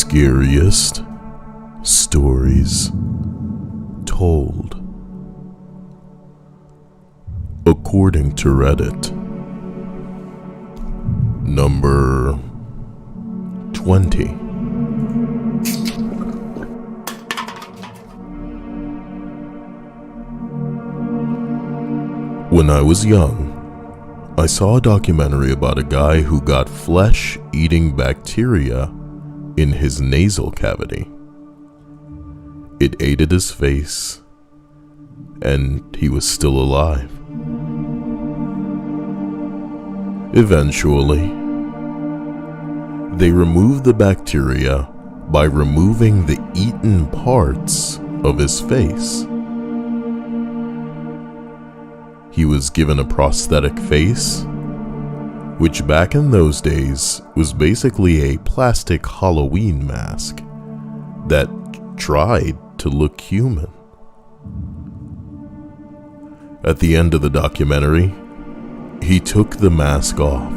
Scariest stories told. According to Reddit, number 20. When I was young, I saw a documentary about a guy who got flesh-eating bacteria in his nasal cavity. It ate at his face, and he was still alive. Eventually, they removed the bacteria by removing the eaten parts of his face. He was given a prosthetic face, which back in those days was basically a plastic Halloween mask that tried to look human. At the end of the documentary, he took the mask off.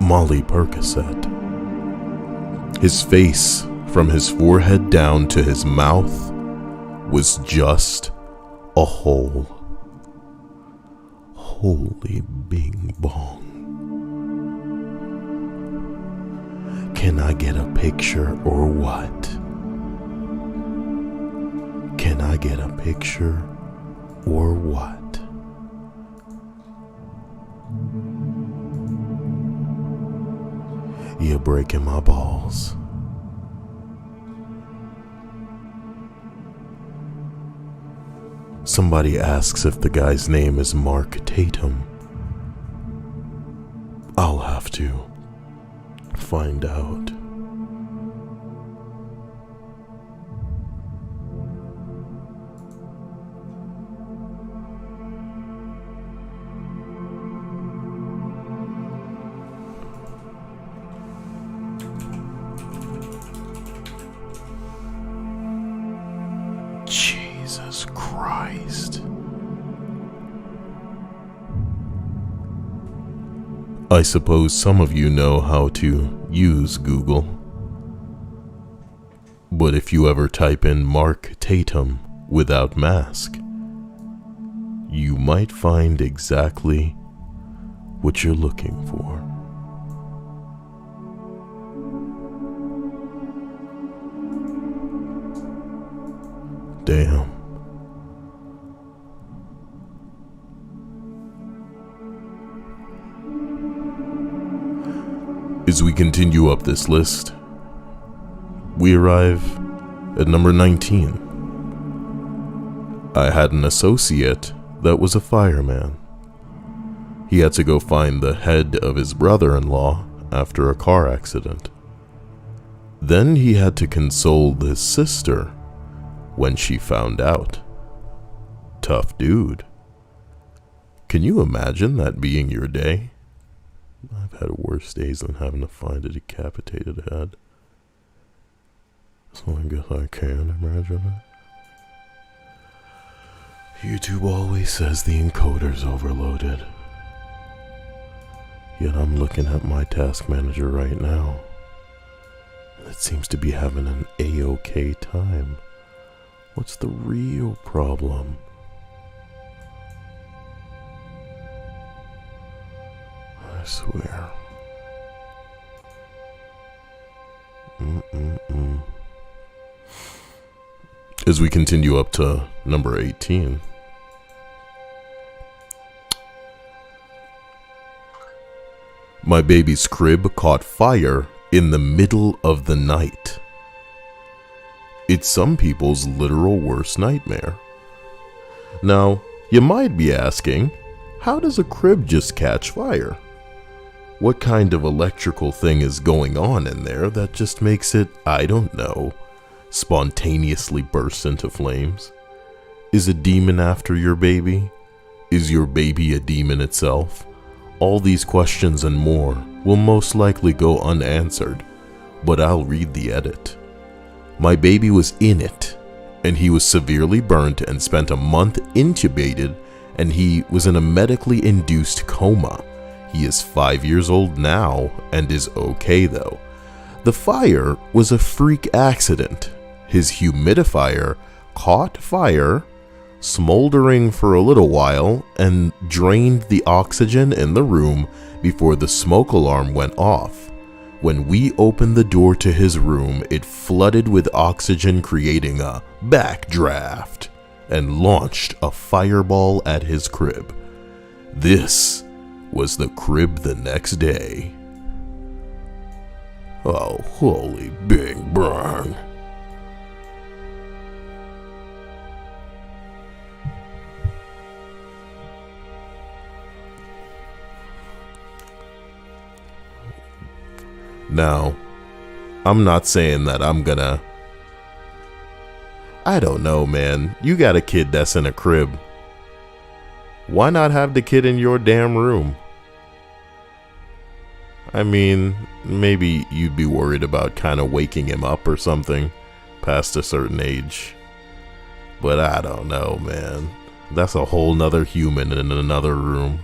Molly Percocet. His face, from his forehead down to his mouth, was just a hole. Holy bing bong. Can I get a picture or what? Can I get a picture or what? You're breaking my balls. Somebody asks if the guy's name is Mark Tatum. I'll have to find out. Jesus Christ. I suppose some of you know how to use Google. But if you ever type in Mark Tatum without mask, you might find exactly what you're looking for. Damn. As we continue up this list, we arrive at number 19. I had an associate that was a fireman. He had to go find the head of his brother-in-law after a car accident. Then he had to console his sister when she found out. Tough dude. Can you imagine that being your day? I've had worse days than having to find a decapitated head. So I guess I can imagine it. YouTube always says the encoder's overloaded. Yet I'm looking at my task manager right now, and it seems to be having an A-OK time. What's the real problem? I swear. As we continue up to number 18. My baby's crib caught fire in the middle of the night. It's some people's literal worst nightmare. Now, you might be asking, how does a crib just catch fire? What kind of electrical thing is going on in there that just makes it, I don't know, spontaneously burst into flames? Is a demon after your baby? Is your baby a demon itself? All these questions and more will most likely go unanswered, but I'll read the edit. My baby was in it, and he was severely burnt and spent a month intubated, and he was in a medically induced coma. He is 5 years old now and is okay though. The fire was a freak accident. His humidifier caught fire, smoldering for a little while, and drained the oxygen in the room before the smoke alarm went off. When we opened the door to his room, it flooded with oxygen, creating a backdraft, and launched a fireball at his crib. This was the crib the next day. Oh, holy big bang. Now, I'm not saying that I'm gonna... I don't know, man. You got a kid that's in a crib. Why not have the kid in your damn room? I mean, maybe you'd be worried about kind of waking him up or something past a certain age. But I don't know, man. That's a whole nother human in another room.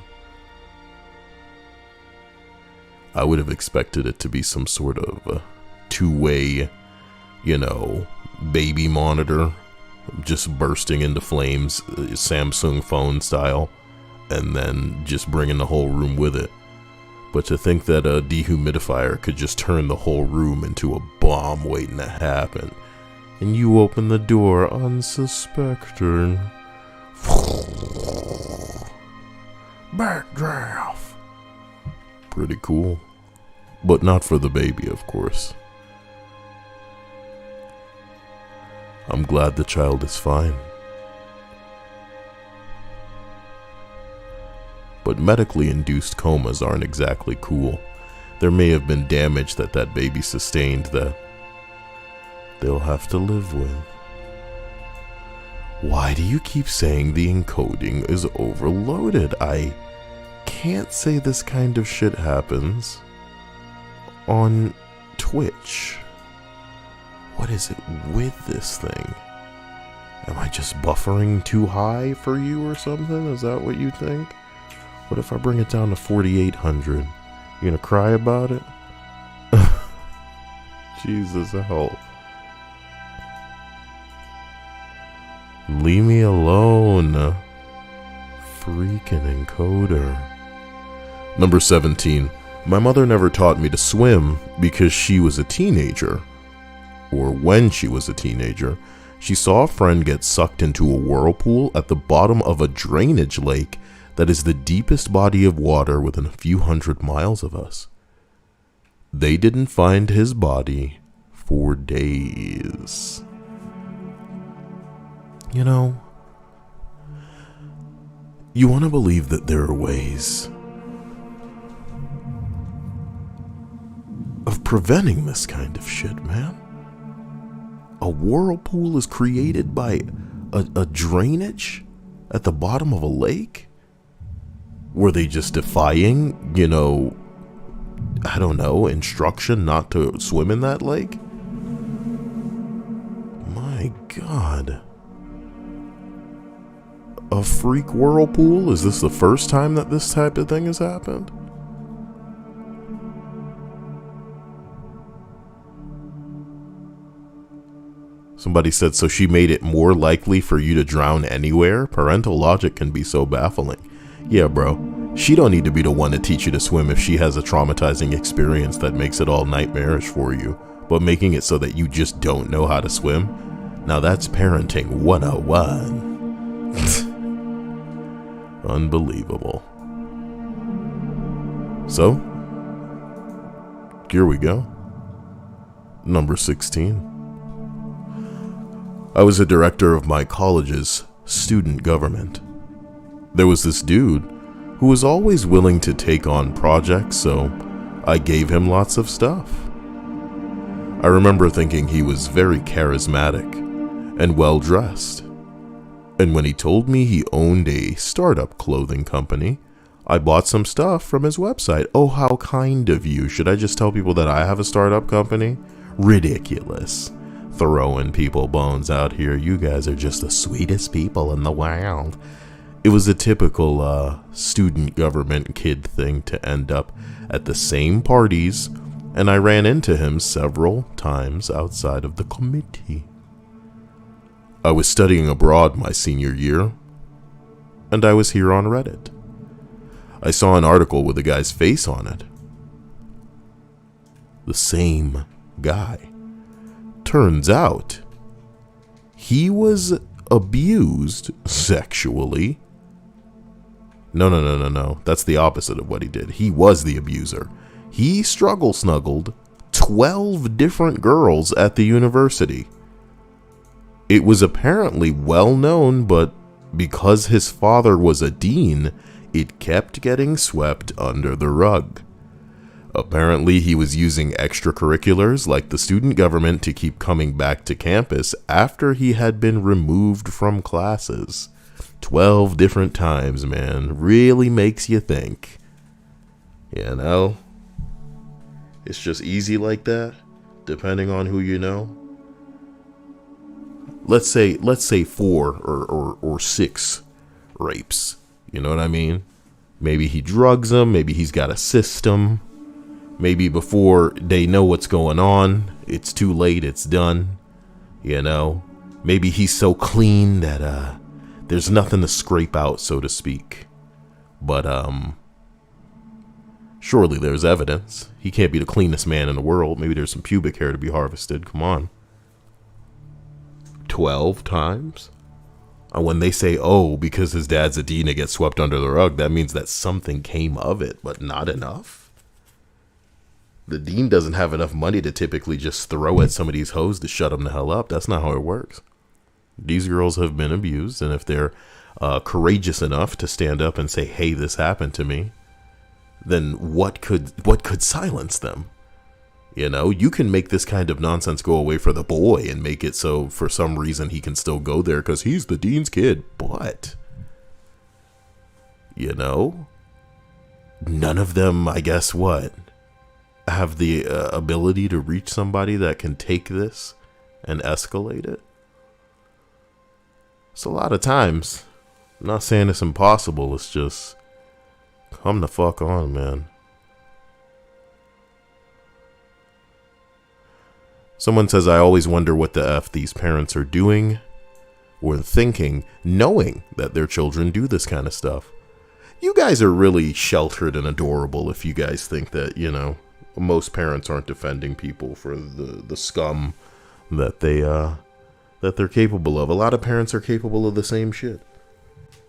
I would have expected it to be some sort of two-way, baby monitor, just bursting into flames, Samsung phone style, and then just bringing the whole room with it. But to think that a dehumidifier could just turn the whole room into a bomb waiting to happen, and you open the door unsuspecting. Backdraft. Pretty cool. But not for the baby, of course. I'm glad the child is fine. But medically induced comas aren't exactly cool. There may have been damage that baby sustained that they'll have to live with. Why do you keep saying the encoding is overloaded? I can't say this kind of shit happens on Twitch. What is it with this thing? Am I just buffering too high for you or something? Is that what you think? What if I bring it down to 4,800? You gonna cry about it? Jesus help. Leave me alone. Freaking encoder. Number 17. My mother never taught me to swim because she was a teenager. Or when she was a teenager, she saw a friend get sucked into a whirlpool at the bottom of a drainage lake that is the deepest body of water within a few hundred miles of us. They didn't find his body for days. You want to believe that there are ways of preventing this kind of shit, man. A whirlpool is created by a drainage at the bottom of a lake? Were they just defying, I don't know, instruction not to swim in that lake? My God. A freak whirlpool? Is this the first time that this type of thing has happened? Somebody said, so she made it more likely for you to drown anywhere? Parental logic can be so baffling. Yeah, bro. She don't need to be the one to teach you to swim if she has a traumatizing experience that makes it all nightmarish for you. But making it so that you just don't know how to swim? Now that's parenting 101. Unbelievable. So, here we go. Number 16. I was a director of my college's student government. There was this dude who was always willing to take on projects, so I gave him lots of stuff. I remember thinking he was very charismatic and well-dressed. And when he told me he owned a startup clothing company, I bought some stuff from his website. Oh, how kind of you. Should I just tell people that I have a startup company? Ridiculous. Throwing people bones out here. You guys are just the sweetest people in the world. It was a typical student government kid thing to end up at the same parties and I ran into him several times outside of the committee. I was studying abroad my senior year, and I was here on Reddit. I saw an article with a guy's face on it. The same guy. Turns out, he was abused sexually. No. That's the opposite of what he did. He was the abuser. He snuggled 12 different girls at the university. It was apparently well known, but because his father was a dean, it kept getting swept under the rug. Apparently, he was using extracurriculars like the student government to keep coming back to campus after he had been removed from classes. 12 different times, man. Really makes you think. You know? It's just easy like that, depending on who you know. Let's say 4 or 6 rapes. You know what I mean? Maybe he drugs them. Maybe he's got a system. Maybe before they know what's going on, it's too late, it's done. You know? Maybe he's so clean that there's nothing to scrape out, so to speak. But surely there's evidence. He can't be the cleanest man in the world. Maybe there's some pubic hair to be harvested. Come on. 12 times? And when they say, oh, because his dad's a dean, it gets swept under the rug, that means that something came of it, but not enough. The dean doesn't have enough money to typically just throw at some of these hoes to shut them the hell up. That's not how it works. These girls have been abused, and if they're courageous enough to stand up and say, hey, this happened to me, then what could silence them? You know, you can make this kind of nonsense go away for the boy and make it so for some reason he can still go there because he's the dean's kid. But, you know, none of them, I guess have the ability to reach somebody that can take this and escalate it. So a lot of times, I'm not saying it's impossible, it's just come the fuck on, man. Someone says, I always wonder what the F these parents are doing or thinking, knowing that their children do this kind of stuff. You guys are really sheltered and adorable if you guys think that, you know, most parents aren't defending people for the scum that they're capable of. A lot of parents are capable of the same shit.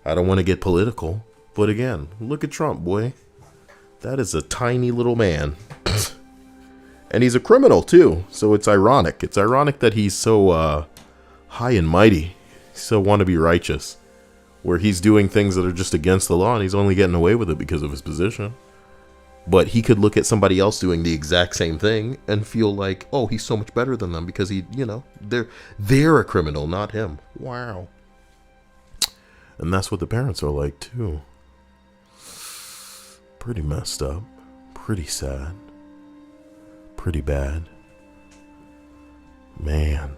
I don't want to get political, but again, look at Trump, boy. That is a tiny little man. And he's a criminal too, so it's ironic. It's ironic that he's so high and mighty, so want to be righteous, where he's doing things that are just against the law and he's only getting away with it because of his position. But he could look at somebody else doing the exact same thing and feel like, oh, he's so much better than them because he, you know, they're a criminal, not him. Wow. And that's what the parents are like too. Pretty messed up. Pretty sad. Pretty bad. Man.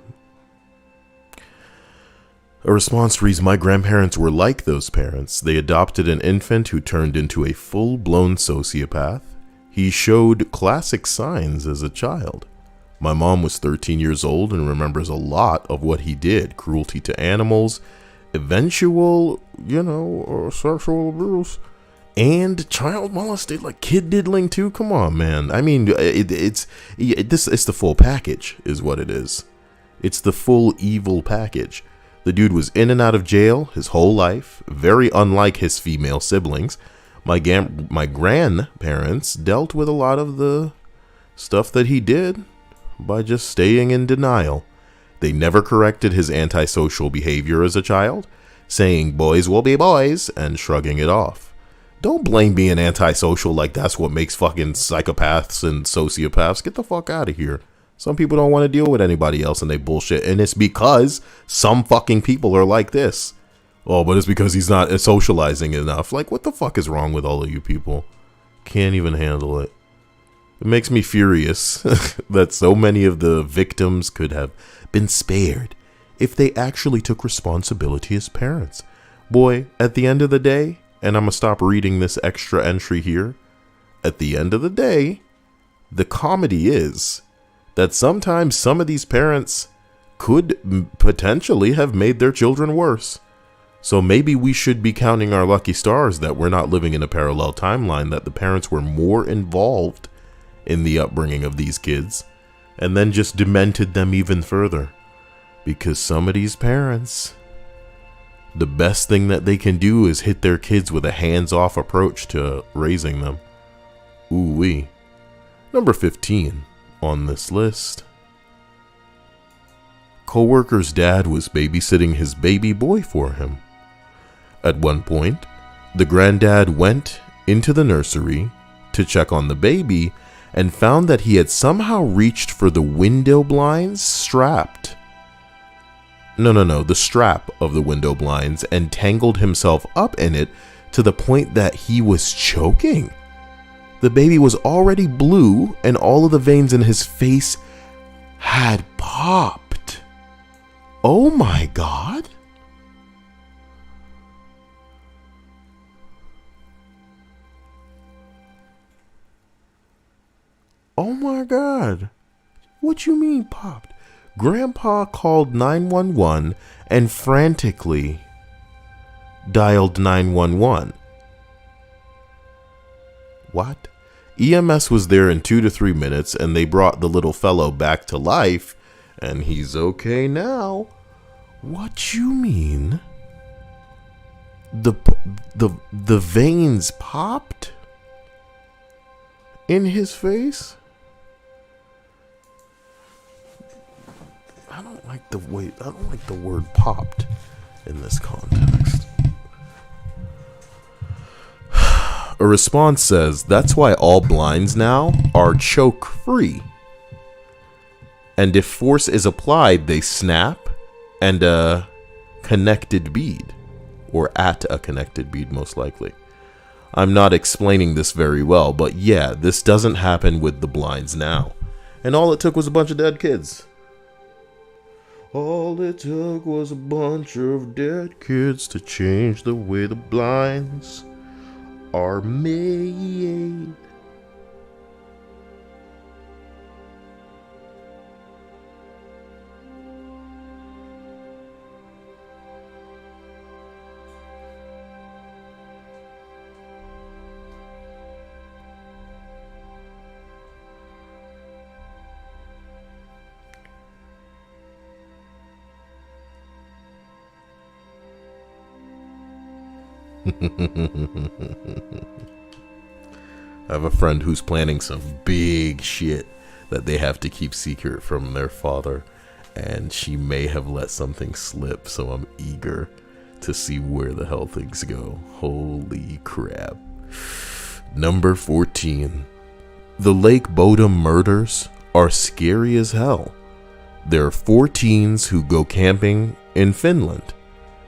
A response reads, my grandparents were like those parents. They adopted an infant who turned into a full-blown sociopath. He showed classic signs as a child. My mom was 13 years old and remembers a lot of what he did. Cruelty to animals, eventual, you know, sexual abuse, and child molestation, like kid diddling too. Come on, man. I mean, it's the full package is what it is. It's the full evil package. The dude was in and out of jail his whole life, very unlike his female siblings. My grandparents dealt with a lot of the stuff that he did by just staying in denial. They never corrected his antisocial behavior as a child, saying boys will be boys and shrugging it off. Don't blame being antisocial like that's what makes fucking psychopaths and sociopaths. Get the fuck out of here. Some people don't want to deal with anybody else and they bullshit. And it's because some fucking people are like this. Oh, but it's because he's not socializing enough. Like, what the fuck is wrong with all of you people? Can't even handle it. It makes me furious that so many of the victims could have been spared if they actually took responsibility as parents. Boy, at the end of the day, and I'm going to stop reading this extra entry here. At the end of the day, the comedy is that sometimes some of these parents could potentially have made their children worse. So maybe we should be counting our lucky stars that we're not living in a parallel timeline, that the parents were more involved in the upbringing of these kids and then just demented them even further. Because some of these parents, the best thing that they can do is hit their kids with a hands-off approach to raising them. Ooh-wee. Number 15 on this list. Coworker's dad was babysitting his baby boy for him. At one point, the granddad went into the nursery to check on the baby and found that he had somehow reached for the window blinds strapped. The strap of the window blinds, and tangled himself up in it to the point that he was choking. The baby was already blue and all of the veins in his face had popped. Oh my God. Oh my God. What you mean popped? Grandpa called 911 and frantically dialed 911. What? EMS was there in 2 to 3 minutes and they brought the little fellow back to life and he's okay now. What you mean? The veins popped in his face? I don't like the word popped in this context. A response says, that's why all blinds now are choke free. And if force is applied, they snap and a connected bead, or at a connected bead most likely. I'm not explaining this very well, but yeah, this doesn't happen with the blinds now. And all it took was a bunch of dead kids. All it took was a bunch of dead kids to change the way the blinds are made. I have a friend who's planning some big shit that they have to keep secret from their father, and she may have let something slip, so I'm eager to see where the hell things go. Holy crap. Number 14. The Lake Bodom murders are scary as hell. There are 4 teens who go camping in Finland.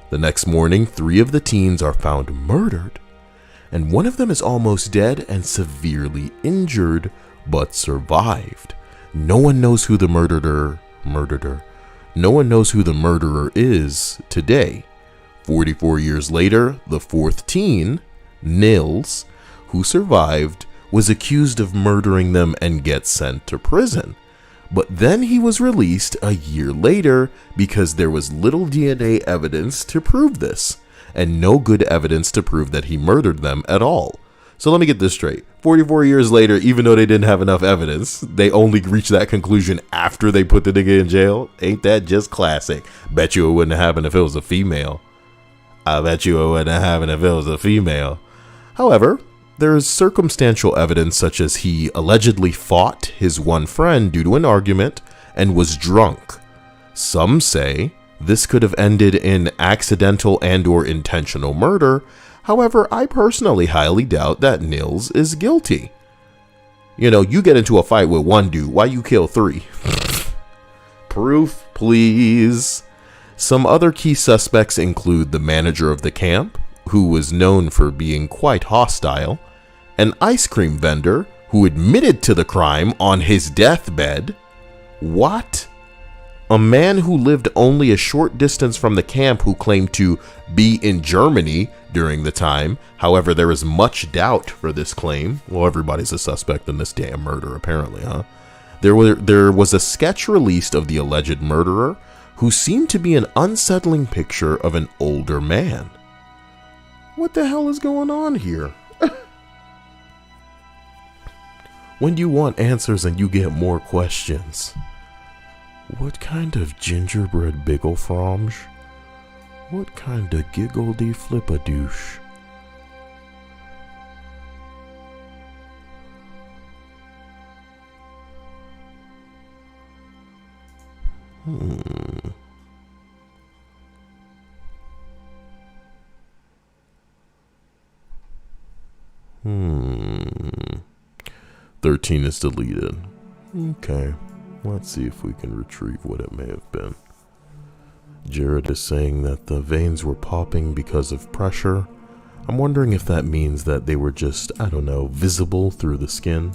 The next morning, 3 of the teens are found murdered, and one of them is almost dead and severely injured, but survived. No one knows who the murderer is today. 44 years later, the 4th teen, Nils, who survived, was accused of murdering them and gets sent to prison. But then he was released a year later because there was little DNA evidence to prove this, and no good evidence to prove that he murdered them at all. So let me get this straight. 44 years later, even though they didn't have enough evidence, they only reached that conclusion after they put the nigga in jail. Ain't that just classic? Bet you it wouldn't have happened if it was a female. I bet you it wouldn't have happened if it was a female. However, there is circumstantial evidence such as he allegedly fought his one friend due to an argument and was drunk. Some say this could have ended in accidental and/or intentional murder. However, I personally highly doubt that Nils is guilty. You know, you get into a fight with one dude, why you kill 3? Proof, please. Some other key suspects include the manager of the camp, who was known for being quite hostile, an ice cream vendor who admitted to the crime on his deathbed. What? A man who lived only a short distance from the camp who claimed to be in Germany during the time. However, there is much doubt for this claim. Well, everybody's a suspect in this damn murder, apparently, huh? There was a sketch released of the alleged murderer who seemed to be an unsettling picture of an older man. What the hell is going on here? When you want answers and you get more questions. What kind of gingerbread bigglefromge? What kind of giggledy flip-a-douche? Hmm. 13 is deleted. Okay. Let's see if we can retrieve what it may have been. Jared is saying that the veins were popping because of pressure. I'm wondering if that means that they were just, I don't know, visible through the skin.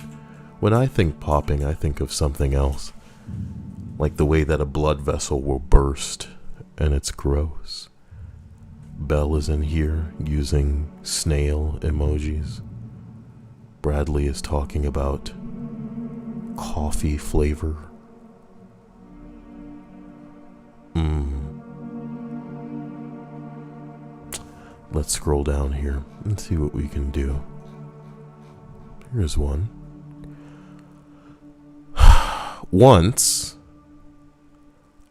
When I think popping, I think of something else. Like the way that a blood vessel will burst, and it's gross. Belle is in here using snail emojis. Bradley is talking about coffee flavor. Let's scroll down here and see what we can do. Here's one. Once,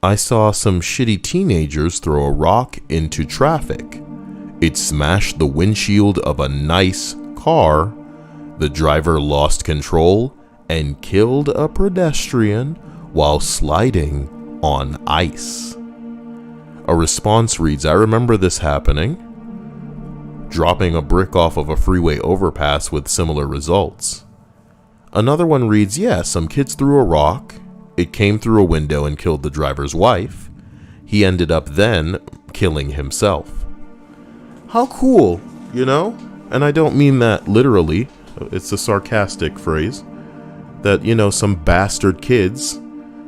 I saw some shitty teenagers throw a rock into traffic. It smashed the windshield of a nice car. The driver lost control and killed a pedestrian while sliding on ice. A response reads, I remember this happening. Dropping a brick off of a freeway overpass with similar results. Another one reads, yeah, some kids threw a rock. It came through a window and killed the driver's wife. He ended up then killing himself. How cool, you know? And I don't mean that literally. It's a sarcastic phrase. That, you know, some bastard kids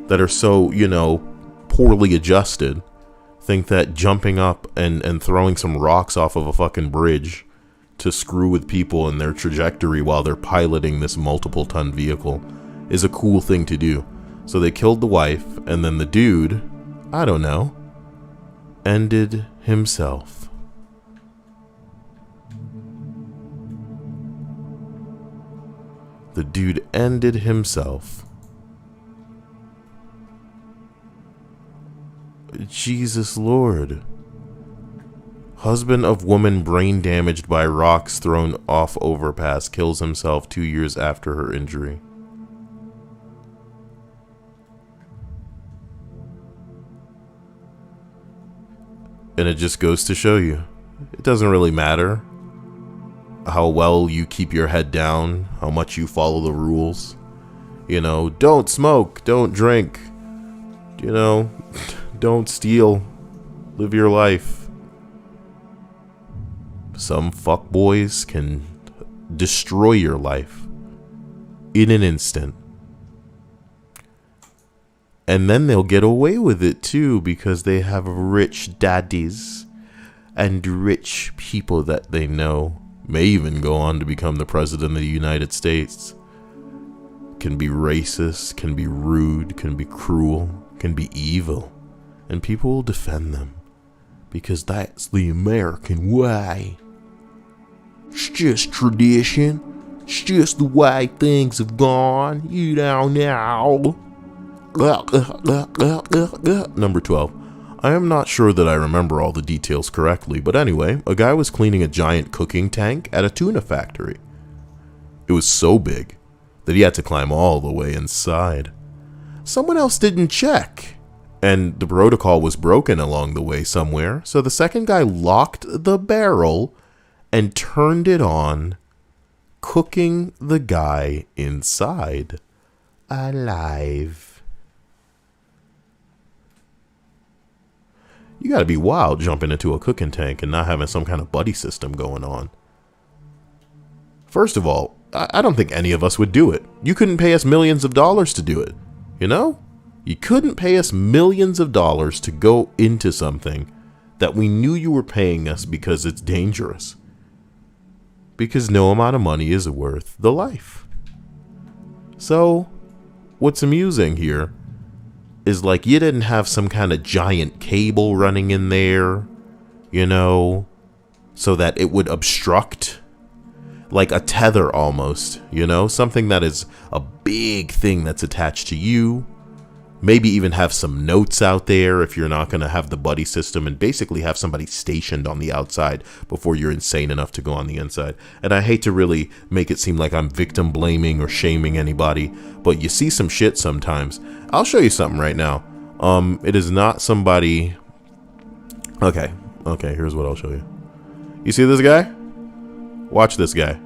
that are so, you know, poorly adjusted think that jumping up and throwing some rocks off of a fucking bridge to screw with people in their trajectory while they're piloting this multiple ton vehicle is a cool thing to do. So they killed the wife, and then the dude, I don't know, ended himself. The dude ended himself. Jesus Lord. Husband of woman brain damaged by rocks thrown off overpass kills himself 2 years after her injury. And it just goes to show you, it doesn't really matter how well you keep your head down, how much you follow the rules. You know, don't smoke, don't drink, you know, don't steal, live your life. Some fuckboys can destroy your life in an instant. And then they'll get away with it too because they have rich daddies and rich people that they know. May even go on to become the president of the United States. Can be racist, can be rude, can be cruel, can be evil. And people will defend them because that's the American way. It's just tradition. It's just the way things have gone. You don't know. Number 12. I am not sure that I remember all the details correctly, but anyway, a guy was cleaning a giant cooking tank at a tuna factory. It was so big that he had to climb all the way inside. Someone else didn't check, and the protocol was broken along the way somewhere, so the second guy locked the barrel and turned it on, cooking the guy inside alive. You gotta be wild jumping into a cooking tank and not having some kind of buddy system going on. First of all, I don't think any of us would do it. You couldn't pay us millions of dollars to do it, you know? You couldn't pay us millions of dollars to go into something that we knew you were paying us because it's dangerous. Because no amount of money is worth the life. So, what's amusing here is like you didn't have some kind of giant cable running in there, you know, so that it would obstruct, like a tether almost, you know, something that is a big thing that's attached to you. Maybe even have some notes out there if you're not going to have the buddy system, and basically have somebody stationed on the outside before you're insane enough to go on the inside. And I hate to really make it seem like I'm victim blaming or shaming anybody, but you see some shit sometimes. I'll show you something right now. It is not somebody. Okay, here's what I'll show you. You see this guy? Watch this guy.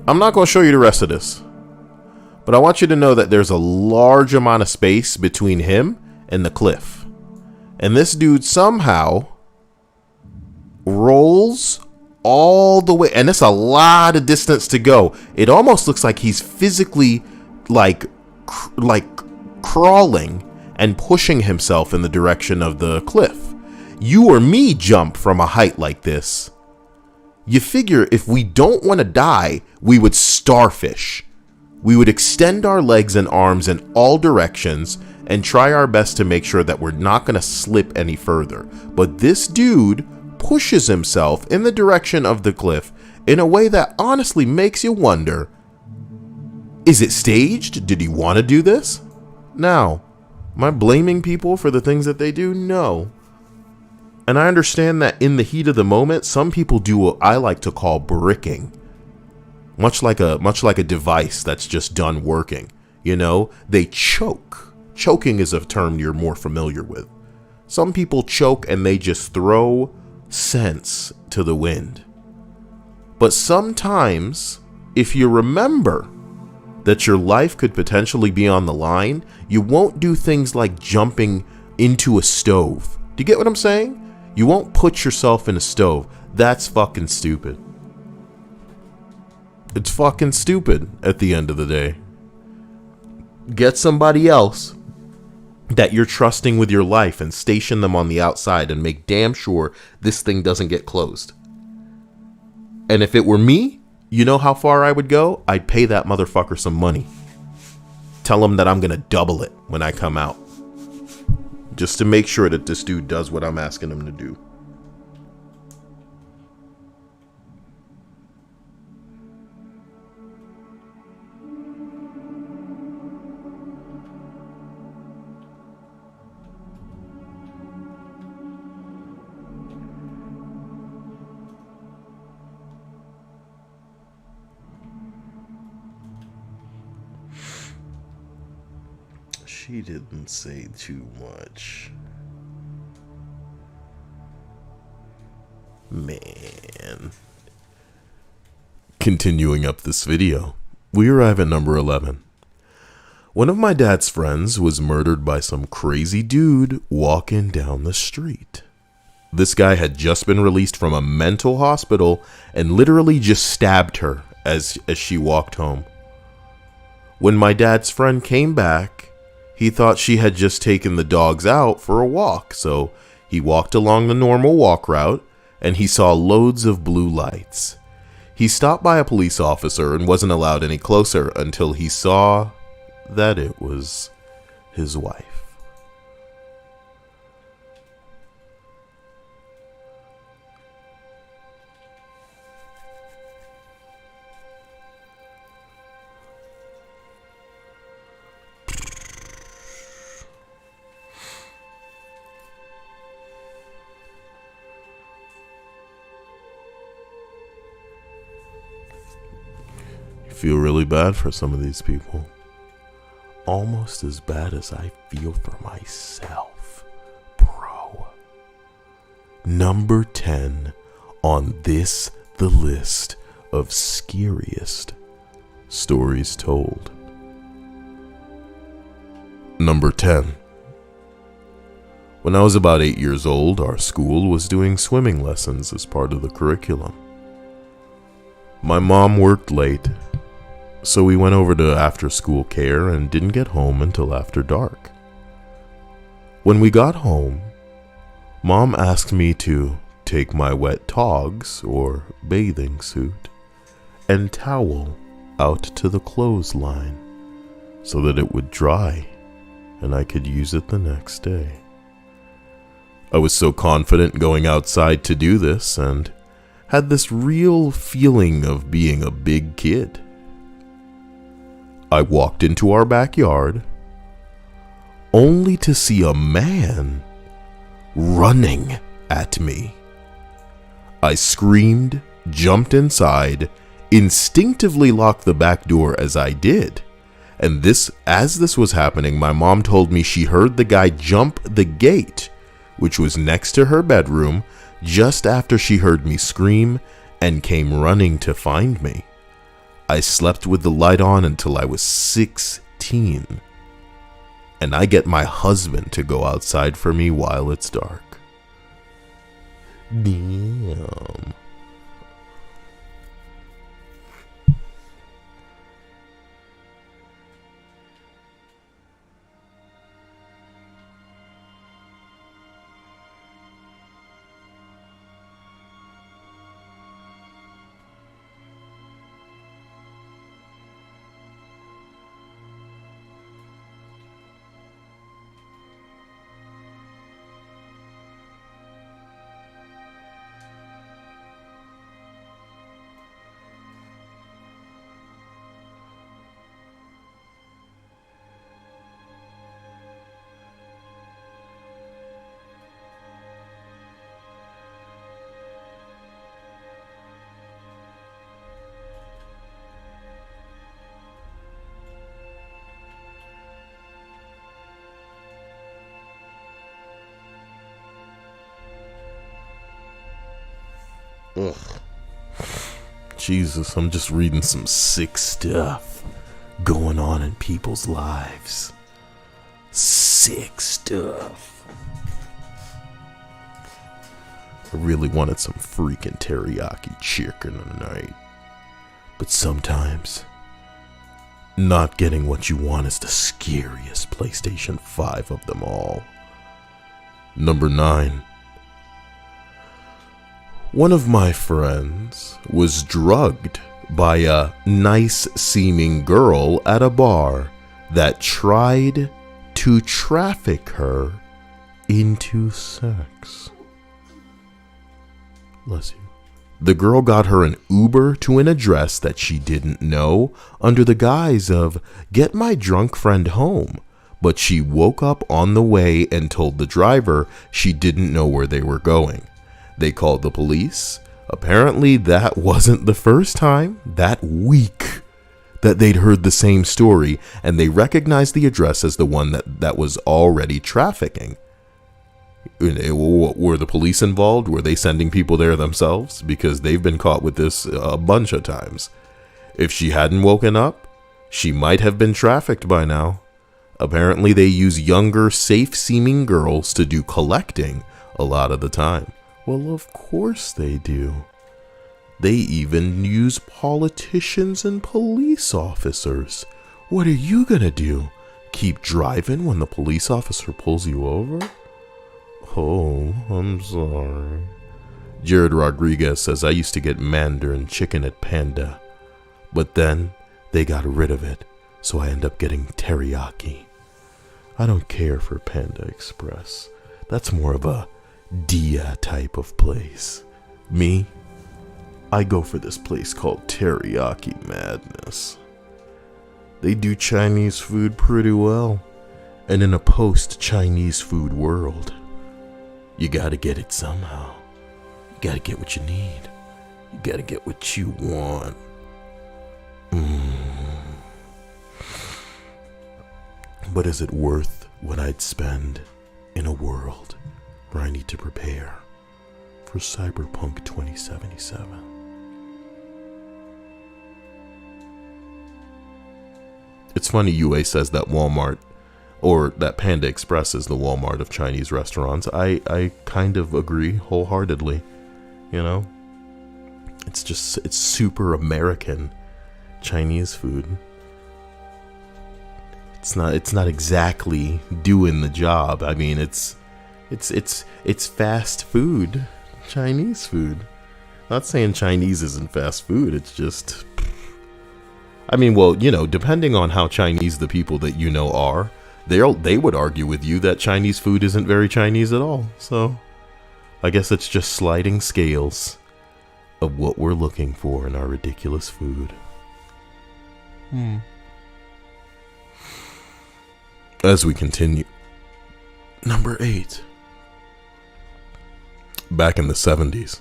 I'm not going to show you the rest of this, but I want you to know that there's a large amount of space between him and the cliff. And this dude somehow rolls all the way. And it's a lot of distance to go. It almost looks like he's physically like crawling and pushing himself in the direction of the cliff. You or me jump from a height like this. You figure if we don't want to die, we would starfish. We would extend our legs and arms in all directions and try our best to make sure that we're not going to slip any further. But this dude pushes himself in the direction of the cliff in a way that honestly makes you wonder, is it staged? Did he want to do this? Now, am I blaming people for the things that they do? No. And I understand that in the heat of the moment, some people do what I like to call bricking. Much like a device that's just done working. You know, they choke. Choking is a term you're more familiar with. Some people choke and they just throw sense to the wind. But sometimes, if you remember that your life could potentially be on the line, you won't do things like jumping into a stove. Do you get what I'm saying? You won't put yourself in a stove. That's fucking stupid. It's fucking stupid at the end of the day. Get somebody else that you're trusting with your life and station them on the outside and make damn sure this thing doesn't get closed. And if it were me, you know how far I would go? I'd pay that motherfucker some money. Tell him that I'm going to double it when I come out. Just to make sure that this dude does what I'm asking him to do. She didn't say too much. Man. Continuing up this video, we arrive at number 11. One of my dad's friends was murdered by some crazy dude walking down the street. This guy had just been released from a mental hospital and literally just stabbed her as she walked home. When my dad's friend came back, he thought she had just taken the dogs out for a walk, so he walked along the normal walk route and he saw loads of blue lights. He stopped by a police officer and wasn't allowed any closer until he saw that it was his wife. Feel really bad for some of these people. Almost as bad as I feel for myself, bro. Number 10 on the list of scariest stories told. Number 10. When I was about 8 years old, our school was doing swimming lessons as part of the curriculum. My mom worked late, So we went over to after-school care and didn't get home until after dark. When we got home, Mom asked me to take my wet togs, or bathing suit, and towel out to the clothesline so that it would dry and I could use it the next day. I was so confident going outside to do this and had this real feeling of being a big kid. I walked into our backyard only to see a man running at me. I screamed, jumped inside, instinctively locked the back door as I did. And as this was happening, my mom told me she heard the guy jump the gate, which was next to her bedroom, just after she heard me scream and came running to find me. I slept with the light on until I was 16. And I get my husband to go outside for me while it's dark. Damn. Ugh. Jesus, I'm just reading some sick stuff going on in people's lives. Sick stuff. I really wanted some freaking teriyaki chicken tonight. But sometimes, not getting what you want is the scariest PlayStation 5 of them all. Number 9. One of my friends was drugged by a nice-seeming girl at a bar that tried to traffic her into sex. Bless you. The girl got her an Uber to an address that she didn't know under the guise of, "Get my drunk friend home." But she woke up on the way and told the driver she didn't know where they were going. They called the police. Apparently that wasn't the first time that week that they'd heard the same story, and they recognized the address as the one that was already trafficking. Were the police involved? Were they sending people there themselves? Because they've been caught with this a bunch of times. If she hadn't woken up, she might have been trafficked by now. Apparently they use younger, safe-seeming girls to do collecting a lot of the time. Well, of course they do. They even use politicians and police officers. What are you gonna do? Keep driving when the police officer pulls you over? Oh, I'm sorry. Jared Rodriguez says, I used to get Mandarin chicken at Panda, but then they got rid of it, so I end up getting teriyaki. I don't care for Panda Express. That's more of a Dia type of place. Me, I go for this place called Teriyaki Madness. They do Chinese food pretty well, and in a post-Chinese food world, you gotta get it somehow. You gotta get what you need. You gotta get what you want. But is it worth what I'd spend in a world where I need to prepare for Cyberpunk 2077? It's funny UA says that Walmart, or that Panda Express is the Walmart of Chinese restaurants. I kind of agree wholeheartedly, you know? It's super American Chinese food. It's not exactly doing the job. I mean, it's fast food. Chinese food. Not saying Chinese isn't fast food. It's just, I mean, well, depending on how Chinese the people that are, they would argue with you that Chinese food isn't very Chinese at all. So I guess it's just sliding scales of what we're looking for in our ridiculous food. As we continue, number 8. Back in the 70s,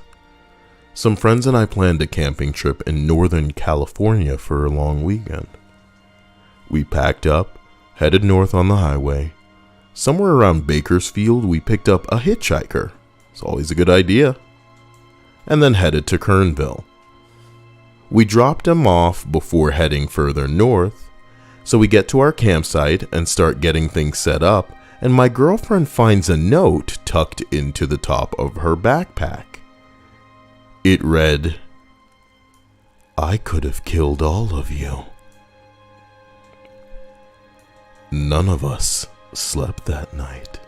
some friends and I planned a camping trip in Northern California for a long weekend. We packed up, headed north on the highway. Somewhere around Bakersfield, we picked up a hitchhiker. It's always a good idea. And then headed to Kernville. We dropped him off before heading further north, so we get to our campsite and start getting things set up, and my girlfriend finds a note tucked into the top of her backpack. It read, "I could have killed all of you." None of us slept that night.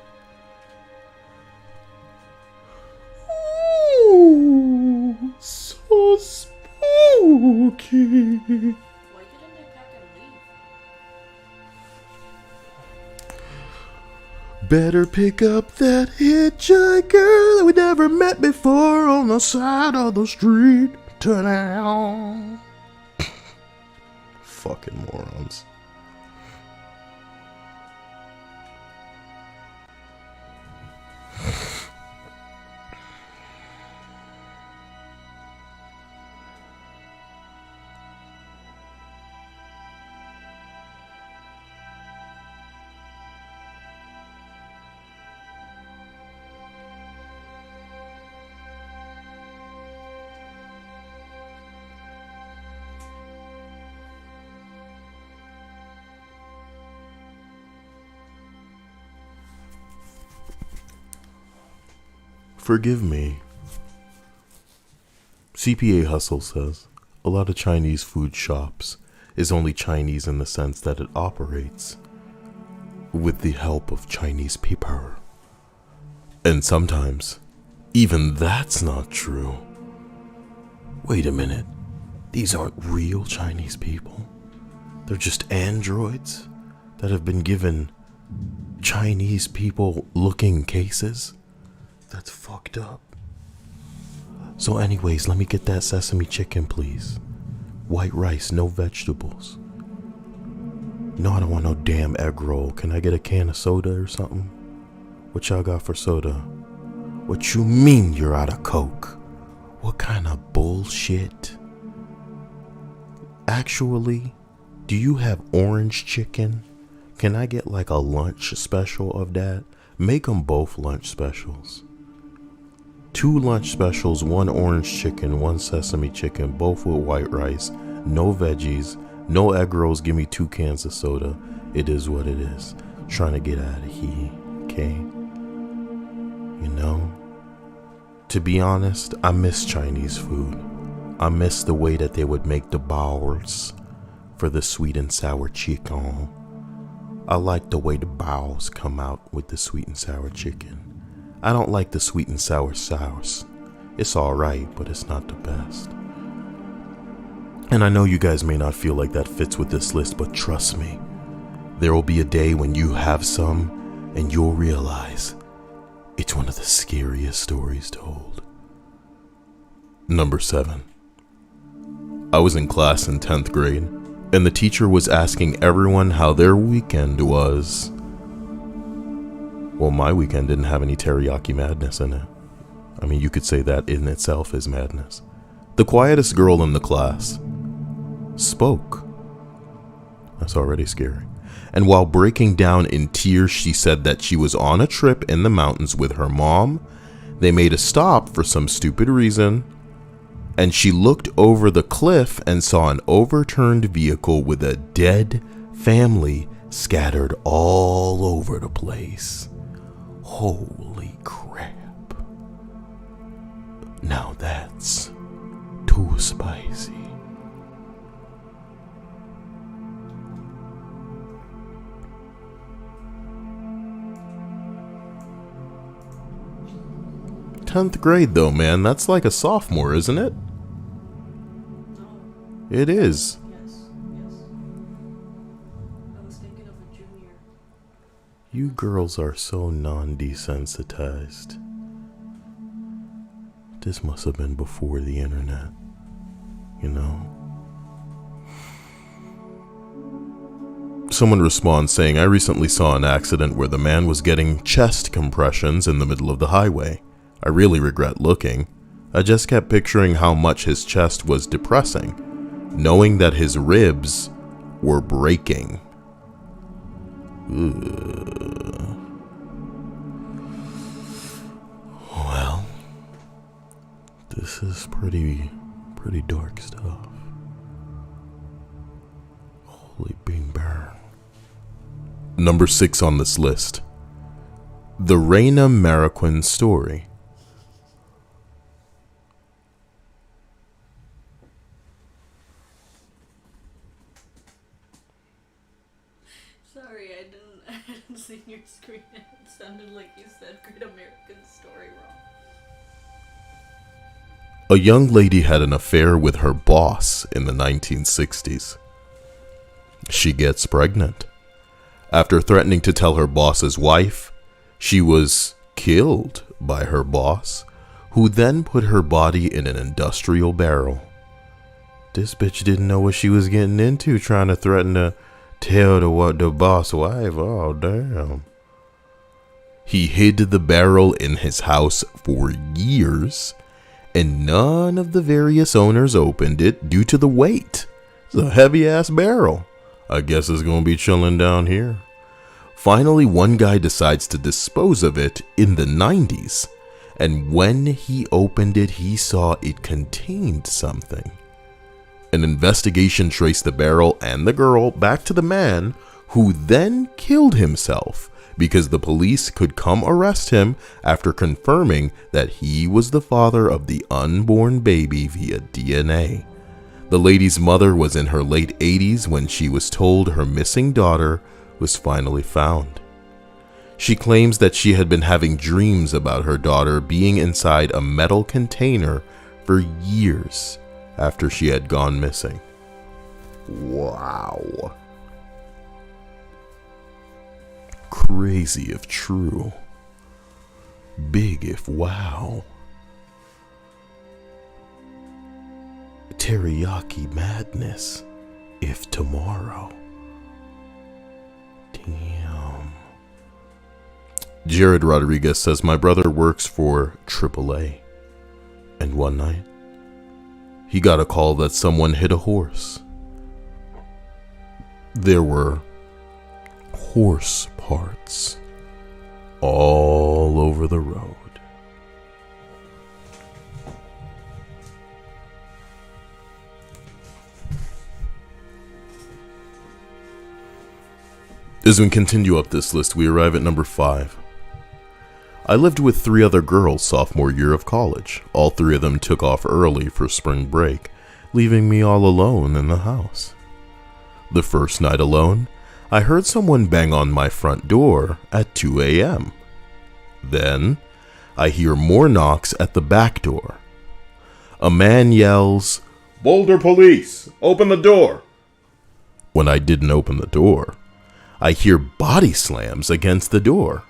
Ooh, so spooky. Why didn't they pack and leave? Better pick up that hitchhiker that we never met before on the side of the street tonight. Fucking morons. Forgive me. CPA Hustle says a lot of Chinese food shops is only Chinese in the sense that it operates with the help of Chinese people. And sometimes even that's not true. Wait a minute. These aren't real Chinese people. They're just androids that have been given Chinese people looking cases. That's fucked up. So anyways, let me get that sesame chicken, please. White rice, no vegetables. No, I don't want no damn egg roll. Can I get a can of soda or something? What y'all got for soda? What you mean you're out of Coke? What kind of bullshit? Actually, do you have orange chicken? Can I get like a lunch special of that? Make them both lunch specials. 2 lunch specials, 1 orange chicken, 1 sesame chicken, both with white rice, no veggies, no egg rolls, give me 2 cans of soda. It is what it is. Trying to get out of here, okay? To be honest, I miss Chinese food. I miss the way that they would make the balls for the sweet and sour chicken. I like the way the balls come out with the sweet and sour chicken. I don't like the sweet and sour sauce. It's alright, but it's not the best. And I know you guys may not feel like that fits with this list, but trust me, there will be a day when you have some and you'll realize it's one of the scariest stories told. Number 7. I was in class in 10th grade, and the teacher was asking everyone how their weekend was. Well, my weekend didn't have any teriyaki madness in it. I mean, you could say that in itself is madness. The quietest girl in the class spoke. That's already scary. And while breaking down in tears, she said that she was on a trip in the mountains with her mom. They made a stop for some stupid reason, and she looked over the cliff and saw an overturned vehicle with a dead family scattered all over the place. Holy crap. Now that's too spicy. 10th grade though, man. That's like a sophomore, isn't it? No. It is. Yes. I was thinking of a junior. You girls are so non-desensitized. This must have been before the internet, you know? Someone responds saying, I recently saw an accident where the man was getting chest compressions in the middle of the highway. I really regret looking. I just kept picturing how much his chest was depressing, knowing that his ribs were breaking. Ugh. Well, this is pretty dark stuff. Holy bean burn. Number 6 on this list. The Raina Mariquin story. Sorry, I hadn't seen your screen. It sounded like you said Great American Story wrong. A young lady had an affair with her boss in the 1960s. She gets pregnant. After threatening to tell her boss's wife, she was killed by her boss, who then put her body in an industrial barrel. This bitch didn't know what she was getting into, trying to threaten to tell the boss wife. Oh, damn. He hid the barrel in his house for years, and none of the various owners opened it due to the weight. It's a heavy-ass barrel. I guess it's gonna be chilling down here. Finally, one guy decides to dispose of it in the 90s, and when he opened it, he saw it contained something. An investigation traced the barrel and the girl back to the man, who then killed himself because the police could come arrest him after confirming that he was the father of the unborn baby via DNA. The lady's mother was in her late 80s when she was told her missing daughter was finally found. She claims that she had been having dreams about her daughter being inside a metal container for years after she had gone missing. Wow. Crazy if true. Big if wow. Teriyaki madness if tomorrow. Damn. Jared Rodriguez says, my brother works for AAA, and one night he got a call that someone hit a horse. There were horse parts all over the road. As we continue up this list, we arrive at number 5. I lived with 3 other girls sophomore year of college. All 3 of them took off early for spring break, leaving me all alone in the house. The first night alone, I heard someone bang on my front door at 2 a.m. Then, I hear more knocks at the back door. A man yells, "Boulder Police, open the door!" When I didn't open the door, I hear body slams against the door.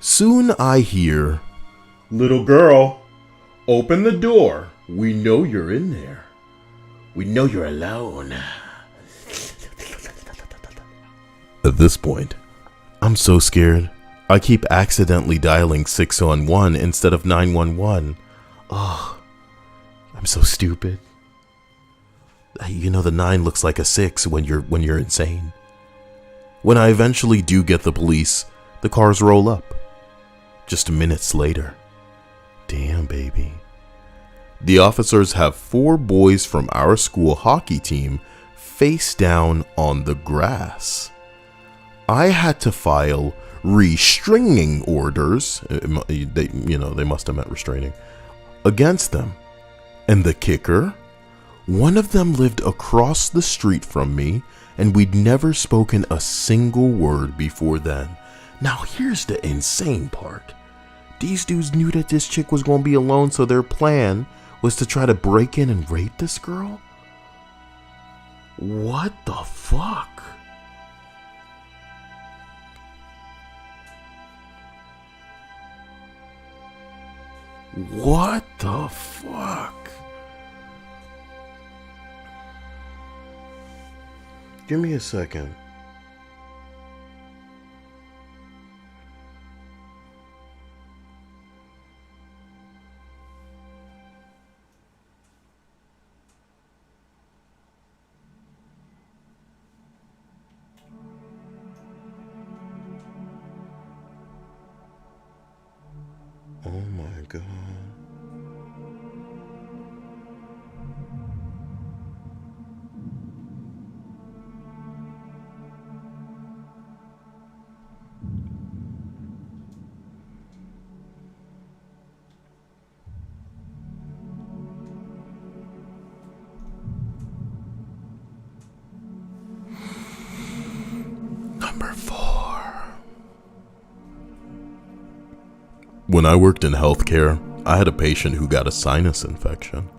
Soon I hear, "Little girl, open the door. We know you're in there. We know you're alone." At this point, I'm so scared. I keep accidentally dialing 611 instead of 911. Oh, I'm so stupid. You know, the 9 looks like a 6 when you're insane. When I eventually do get the police, the cars roll up. Just minutes later. Damn, baby. The officers have 4 boys from our school hockey team face down on the grass. I had to file restraining orders, they must have meant restraining, against them. And the kicker? One of them lived across the street from me, and we'd never spoken a single word before then. Now here's the insane part. These dudes knew that this chick was going to be alone, so their plan was to try to break in and rape this girl? What the fuck? What the fuck? Give me a second. Oh my God. Number 4. When I worked in healthcare, I had a patient who got a sinus infection.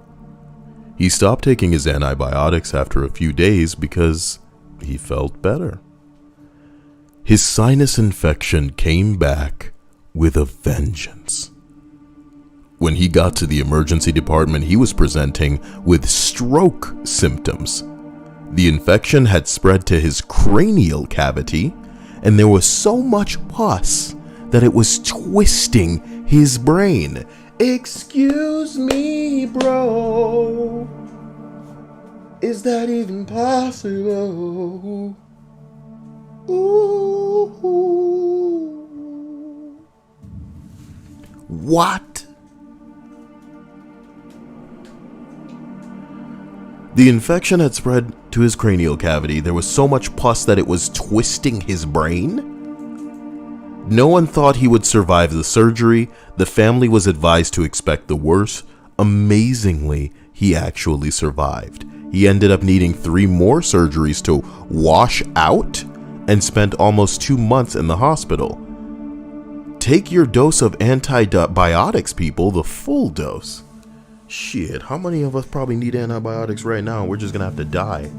He stopped taking his antibiotics after a few days because he felt better. His sinus infection came back with a vengeance. When he got to the emergency department, he was presenting with stroke symptoms. The infection had spread to his cranial cavity, and there was so much pus that it was twisting his brain. Excuse me, bro. Is that even possible? Ooh. What? The infection had spread to his cranial cavity. There was so much pus that it was twisting his brain. No one thought he would survive the surgery. The family was advised to expect the worst. Amazingly, he actually survived. He ended up needing 3 more surgeries to wash out and spent almost 2 months in the hospital. Take your dose of antibiotics, people, the full dose. Shit, how many of us probably need antibiotics right now and we're just gonna have to die?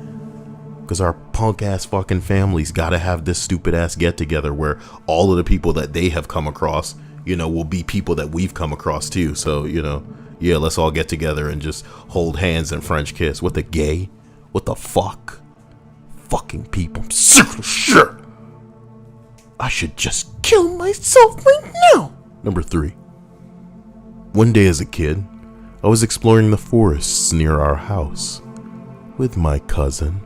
Because our punk ass fucking families gotta have this stupid ass get together where all of the people that they have come across, will be people that we've come across too. So, yeah, let's all get together and just hold hands and French kiss. What the gay? What the fuck? Fucking people. I'm sick of shit. I should just kill myself right now. Number 3. One day as a kid, I was exploring the forests near our house with my cousin.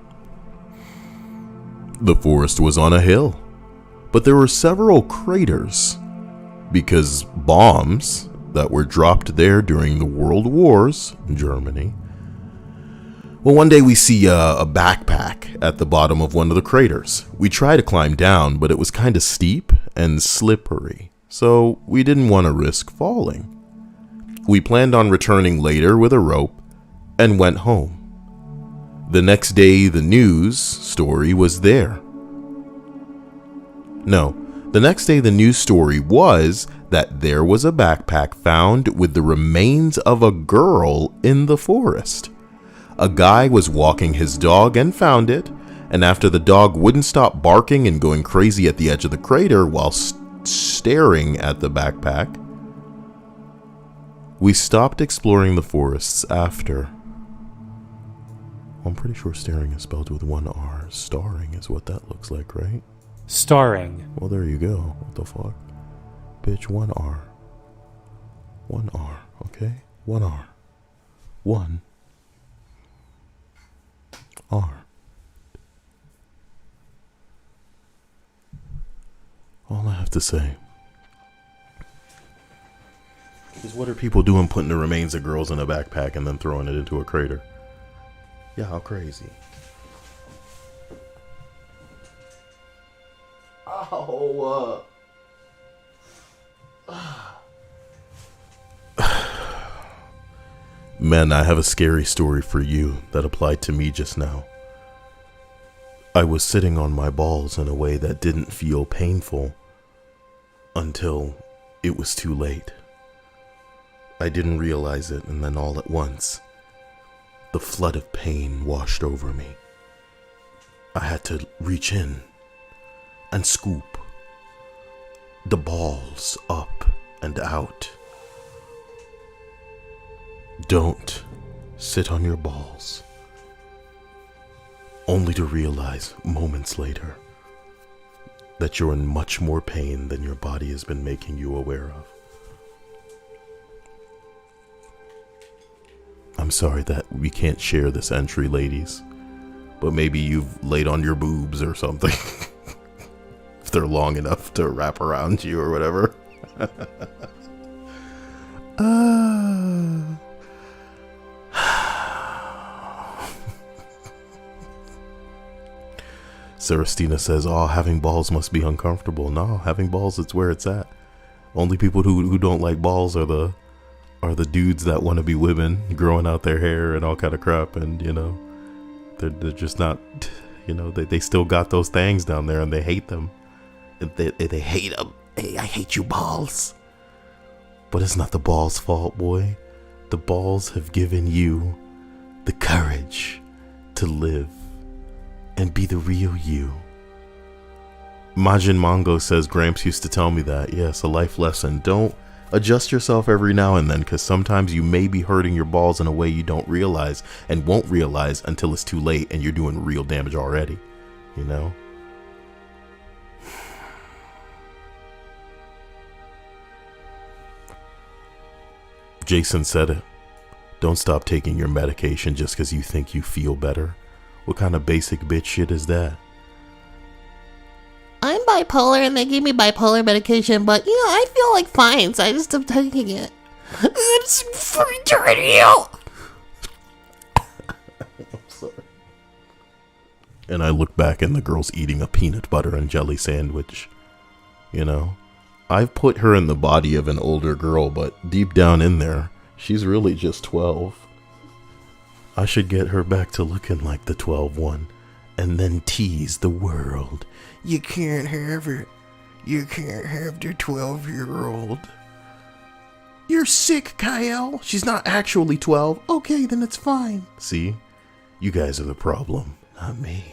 The forest was on a hill, but there were several craters because bombs that were dropped there during the World Wars in Germany. Well, one day we see a backpack at the bottom of one of the craters. We tried to climb down, but it was kind of steep and slippery, so we didn't want to risk falling. We planned on returning later with a rope and went home. The next day, the news story was there. No, the next day the news story was that there was a backpack found with the remains of a girl in the forest. A guy was walking his dog and found it, and after the dog wouldn't stop barking and going crazy at the edge of the crater while staring at the backpack, we stopped exploring the forests after. I'm pretty sure staring is spelled with 1 R. Starring is what that looks like, right? Starring. Well, there you go. What the fuck? Bitch, 1 R. 1 R, okay? 1 R. 1 R. All I have to say is, what are people doing putting the remains of girls in a backpack and then throwing it into a crater? Yeah, how crazy. Oh, Man, I have a scary story for you that applied to me just now. I was sitting on my balls in a way that didn't feel painful until It was too late. I didn't realize it, and then all at once, the flood of pain washed over me. I had to reach in and scoop the balls up and out. Don't sit on your balls, only to realize moments later that you're in much more pain than your body has been making you aware of. I'm sorry that we can't share this entry, ladies, but maybe you've laid on your boobs or something. If they're long enough to wrap around you or whatever. Celestina says, oh, having balls must be uncomfortable. No, having balls, it's where it's at. Only people who don't like balls are the dudes that want to be women, growing out their hair and all kind of crap, and they're just not, they still got those things down there and they hate them. They hate them. Hey, I hate you, balls. But it's not the balls' fault, boy. The balls have given you the courage to live and be the real you. Majin Mongo says, Gramps used to tell me that. Yes, a life lesson. Don't adjust yourself every now and then, because sometimes you may be hurting your balls in a way you don't realize and won't realize until it's too late and you're doing real damage already. Jason said it. Don't stop taking your medication just because you think you feel better. What kind of basic bitch shit is that? I'm bipolar and they gave me bipolar medication, but I feel like fine, so I just am taking it. It's freaking terrible. I'm sorry. And I look back and the girl's eating a peanut butter and jelly sandwich. I've put her in the body of an older girl, but deep down in there, she's really just 12. I should get her back to looking like the 12 one, and then tease the world. You can't have it. You can't have the 12-year-old. You're sick, Kyle. She's not actually 12. Okay, then it's fine. See? You guys are the problem, not me.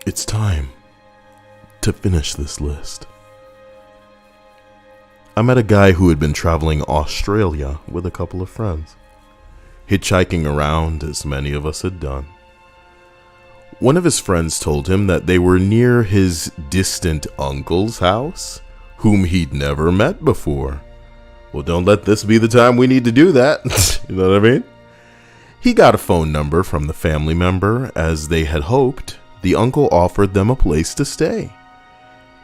It's time to finish this list. I met a guy who had been traveling Australia with a couple of friends, hitchhiking around as many of us had done. One of his friends told him that they were near his distant uncle's house, whom he'd never met before. Well, don't let this be the time we need to do that. You know what I mean? He got a phone number from the family member. As they had hoped, the uncle offered them a place to stay.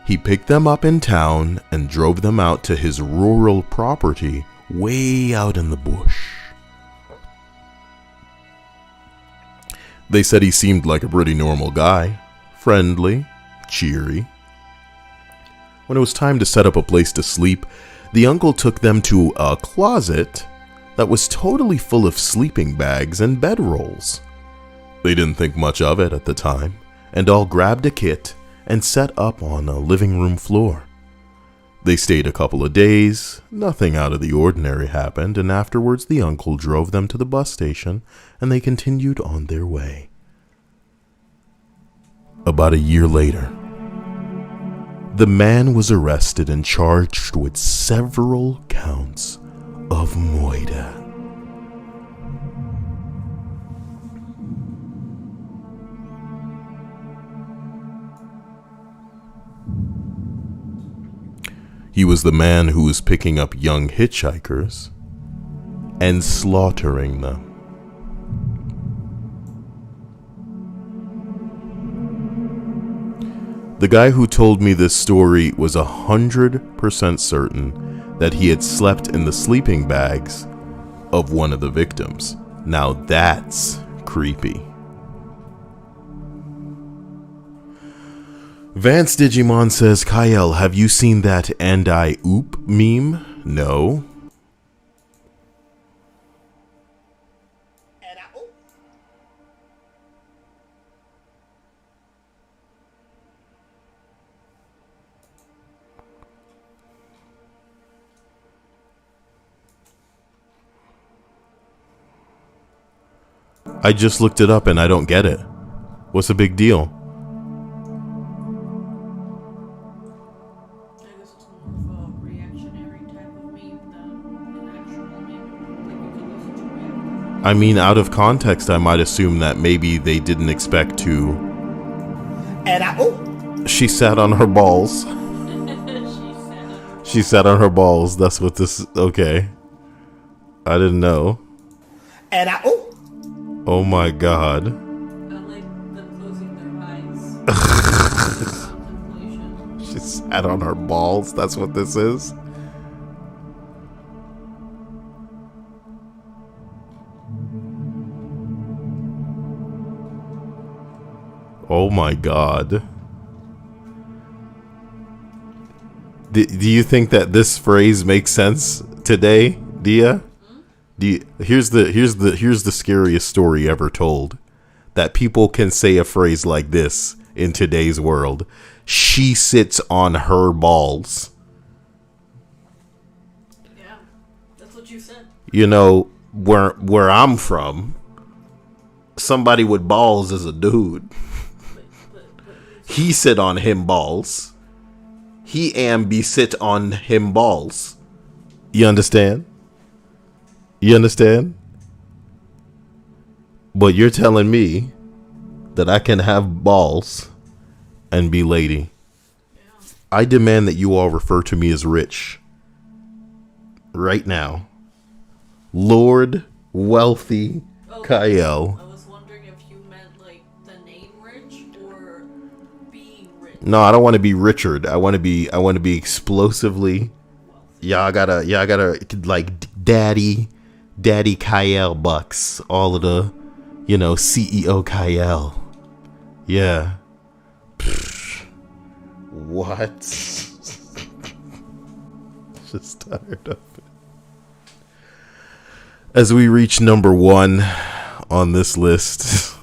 He picked them up in town and drove them out to his rural property way out in the bush. They said he seemed like a pretty normal guy, friendly, cheery. When it was time to set up a place to sleep, the uncle took them to a closet that was totally full of sleeping bags and bedrolls. They didn't think much of it at the time, and all grabbed a kit and set up on a living room floor. They stayed a couple of days, nothing out of the ordinary happened, and afterwards the uncle drove them to the bus station and they continued on their way. About a year later, the man was arrested and charged with several counts of moida. He was the man who was picking up young hitchhikers and slaughtering them. The guy who told me this story was 100% certain that he had slept in the sleeping bags of one of the victims. Now that's creepy. Vance Digimon says, Kyle, have you seen that "and I oop" meme? No. I just looked it up and I don't get it. What's the big deal? I guess it's more of a reactionary type of meme than an actual meme. Like you can use it to react. I mean, out of context, I might assume that maybe they didn't expect to. And She sat on her balls. She sat on her balls. That's what this is. Okay. I didn't know. and Oh my god. I like them closing their eyes. Contemplation. She sat on her balls. That's what this is. Oh my god. Do you think that this phrase makes sense today, Dia? Here's the scariest story ever told. That people can say a phrase like this in today's world. She sits on her balls. Yeah, that's what you said. You know, where I'm from, somebody with balls is a dude. He sit on him balls. He be sit on him balls. You understand? You understand? But you're telling me that I can have balls and be lady. Yeah. I demand that you all refer to me as Rich. Right now. Lord Wealthy Kyle. I was wondering if you meant like the name Rich or being rich. No, I don't want to be Richard. I want to be explosively. Y'all gotta like Daddy Kyle Bucks. All of the, CEO Kyle. Yeah. Pfft. What? Just tired of it. As we reach number 1 on this list.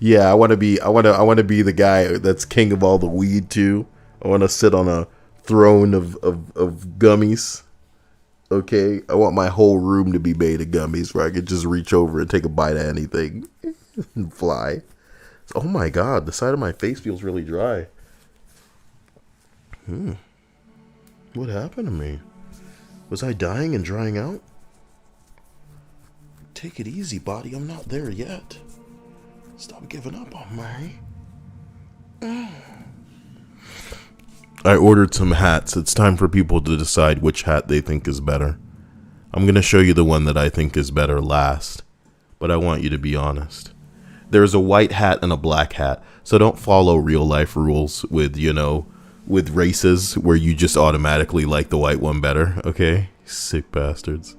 Yeah, I want to be the guy that's king of all the weed too. I want to sit on a throne of gummies. Okay, I want my whole room to be made of gummies where I could just reach over and take a bite of anything and fly. Oh my god, the side of my face feels really dry. What happened to me? Was I dying and drying out? Take it easy, body. I'm not there yet. Stop giving up on me. I ordered some hats. It's time for people to decide which hat they think is better. I'm going to show you the one that I think is better last, but I want you to be honest. There's a white hat and a black hat, so don't follow real life rules with, with races where you just automatically like the white one better, okay? Sick bastards.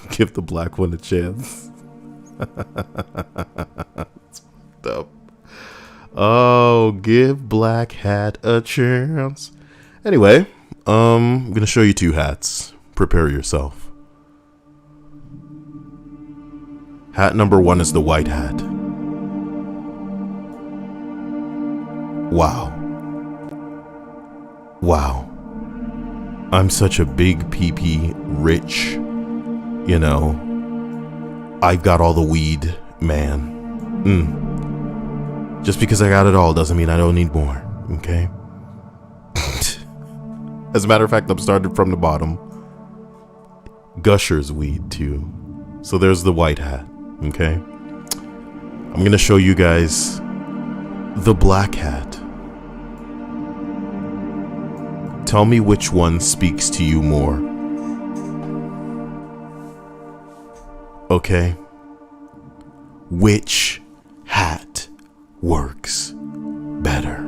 Give the black one a chance. It's fucked up. Oh, give black hat a chance. Anyway, I'm gonna show you 2 hats. Prepare yourself. Hat number 1 is the white hat. Wow. I'm such a big PP rich, I've got all the weed, man. Just because I got it all doesn't mean I don't need more, okay? As a matter of fact, I'm started from the bottom. Gusher's weed, too. So there's the white hat, okay? I'm gonna show you guys the black hat. Tell me which one speaks to you more. Okay? Which hat works better?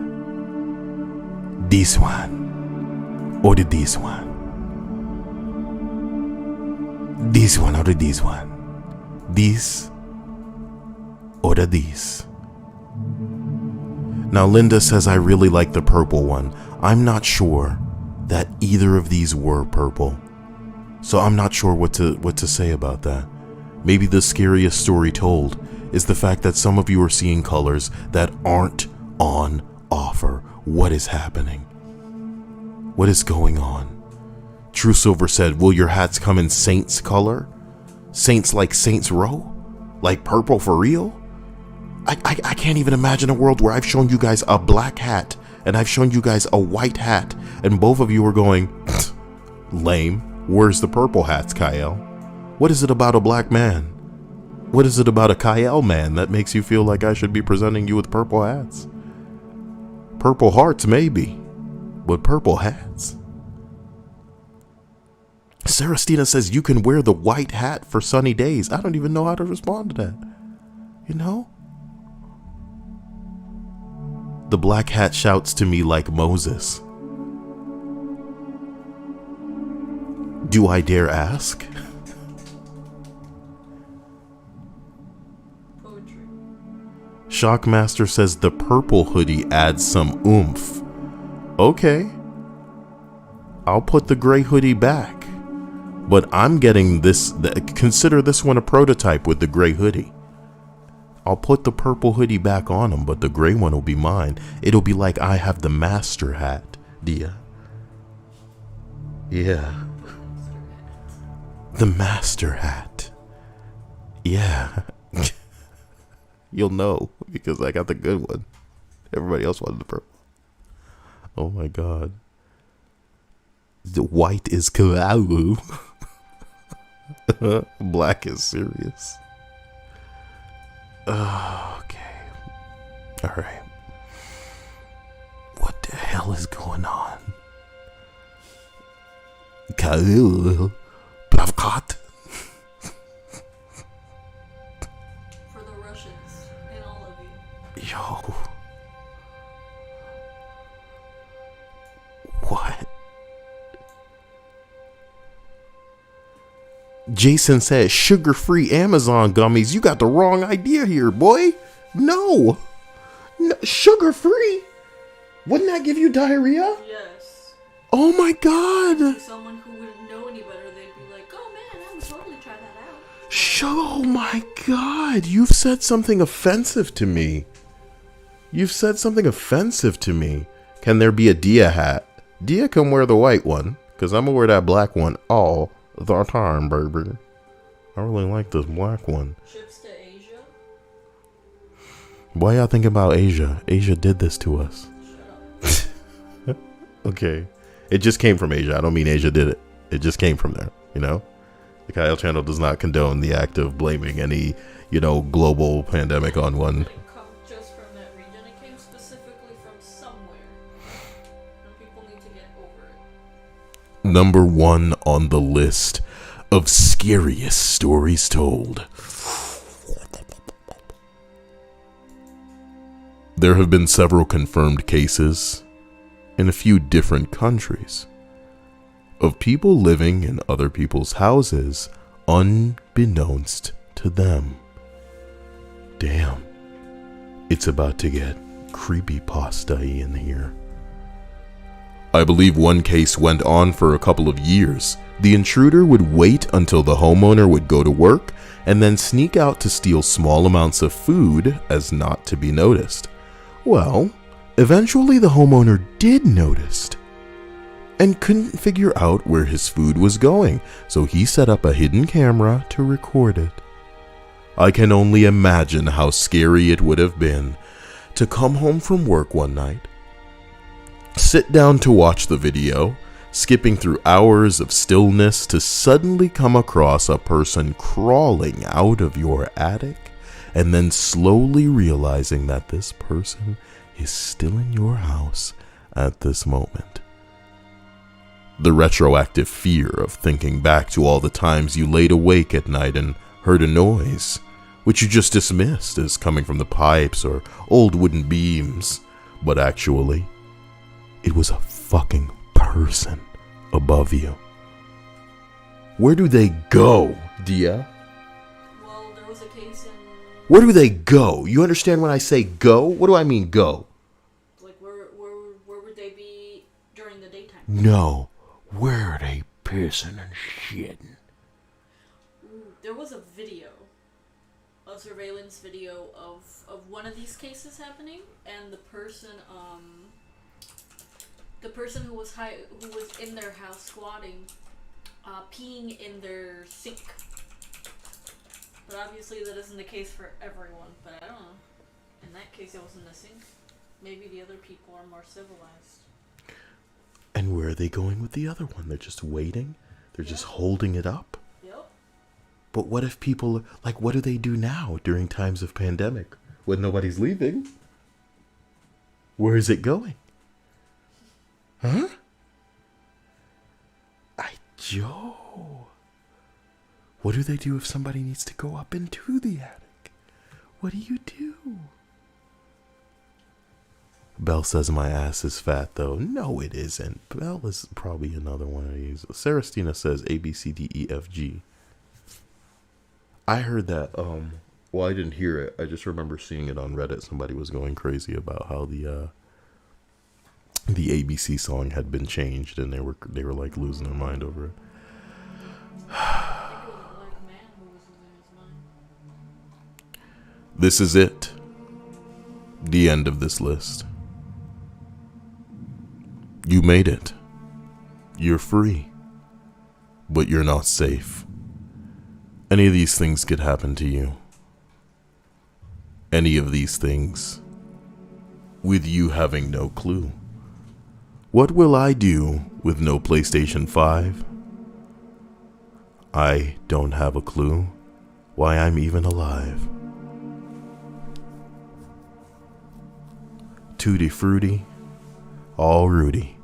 This one or this one? This one or this one? This or this? Now Linda says I really like the purple one. I'm not sure that either of these were purple, so I'm not sure what to say about that. Maybe the scariest story told is the fact that some of you are seeing colors that aren't on offer. What is happening? What is going on? True Silver said, will your hats come in Saints color? Saints like Saints Row? Like purple for real? I can't even imagine a world where I've shown you guys a black hat and I've shown you guys a white hat and both of you are going, lame. Where's the purple hats, Kyle? What is it about a black man? What is it about a Kyle man that makes you feel like I should be presenting you with purple hats? Purple hearts, maybe, but purple hats? Sarastina says you can wear the white hat for sunny days. I don't even know how to respond to that. You know? The black hat shouts to me like Moses. Do I dare ask? Poetry. Shockmaster says the purple hoodie adds some oomph. Okay. I'll put the gray hoodie back. But I'm getting this, consider this one a prototype with the gray hoodie. I'll put the purple hoodie back on him, but the gray one will be mine. It'll be like I have the master hat, Dia. Yeah. The master hat. Yeah. You'll know because I got the good one. Everybody else wanted the purple. Oh my god. The white is Kawaii. Black is serious. Okay. Alright. What the hell is going on? Kyle. Blavkat. For the Russians and all of you. Yo. What? Jason says sugar-free Amazon gummies. You got the wrong idea here, boy. No. Sugar-free? Wouldn't that give you diarrhea? Yes. Oh my god. Someone who wouldn't know any better, they'd be like, oh man, I would totally try that out. Oh my god. You've said something offensive to me. You've said something offensive to me. Can there be a Dia hat? Dia can wear the white one, because I'm going to wear that black one all the time, baby. I really like this black one. Ships to Asia? Why y'all thinking about Asia? Asia did this to us. Shut up. Okay. It just came from Asia. I don't mean Asia did it. It just came from there, you know? The Kyle channel does not condone the act of blaming any, global pandemic on one. It didn't come just from that region. It came specifically from somewhere. And people need to get over it. Number 1 on the list of scariest stories told. There have been several confirmed cases in a few different countries of people living in other people's houses unbeknownst to them. Damn, it's about to get creepypasta-y in here. I believe one case went on for a couple of years. The intruder would wait until the homeowner would go to work and then sneak out to steal small amounts of food as not to be noticed. Well, eventually the homeowner did notice and couldn't figure out where his food was going, so he set up a hidden camera to record it. I can only imagine how scary it would have been to come home from work one night, sit down to watch the video, skipping through hours of stillness to suddenly come across a person crawling out of your attic, and then slowly realizing that this person is still in your house at this moment. The retroactive fear of thinking back to all the times you laid awake at night and heard a noise, which you just dismissed as coming from the pipes or old wooden beams, but actually, it was a fucking person above you. Where do they go, Dia? Well, there was a case in... Where do they go? You understand when I say go? What do I mean go? Like, where would they be during the daytime? No. Where are they pissing and shitting? There was a video, a surveillance video of one of these cases happening, and the person who was in their house squatting, peeing in their sink. But obviously that isn't the case for everyone. But I don't know. In that case, it wasn't missing. Maybe the other people are more civilized. And where are they going with the other one? They're just waiting? They're just holding it up? Yep. But what if people, like, what do they do now during times of pandemic when nobody's leaving? Where is it going? Huh? Joe. What do they do if somebody needs to go up into the attic? What do you do? Belle says my ass is fat, though. No, it isn't. Belle is probably another one of these. Sarastina says A, B, C, D, E, F, G. I heard that, well, I didn't hear it. I just remember seeing it on Reddit. Somebody was going crazy about how the ABC song had been changed, and they were like losing their mind over it. This is it. The end of this list. You made it. You're free. But you're not safe. Any of these things could happen to you. Any of these things. With you having no clue. What will I do with no PlayStation 5? I don't have a clue why I'm even alive. Tutti frutti, all Rudy.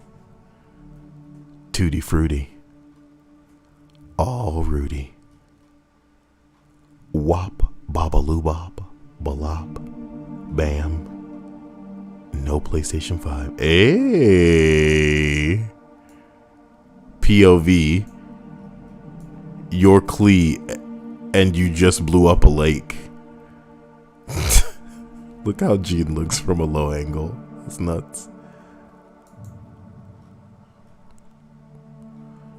Tutti frutti, all Rudy. Wop, babaloo-bop, balop, bam. No PlayStation 5. Hey! POV. You're Clee and you just blew up a lake. Look how Gene looks from a low angle. It's nuts.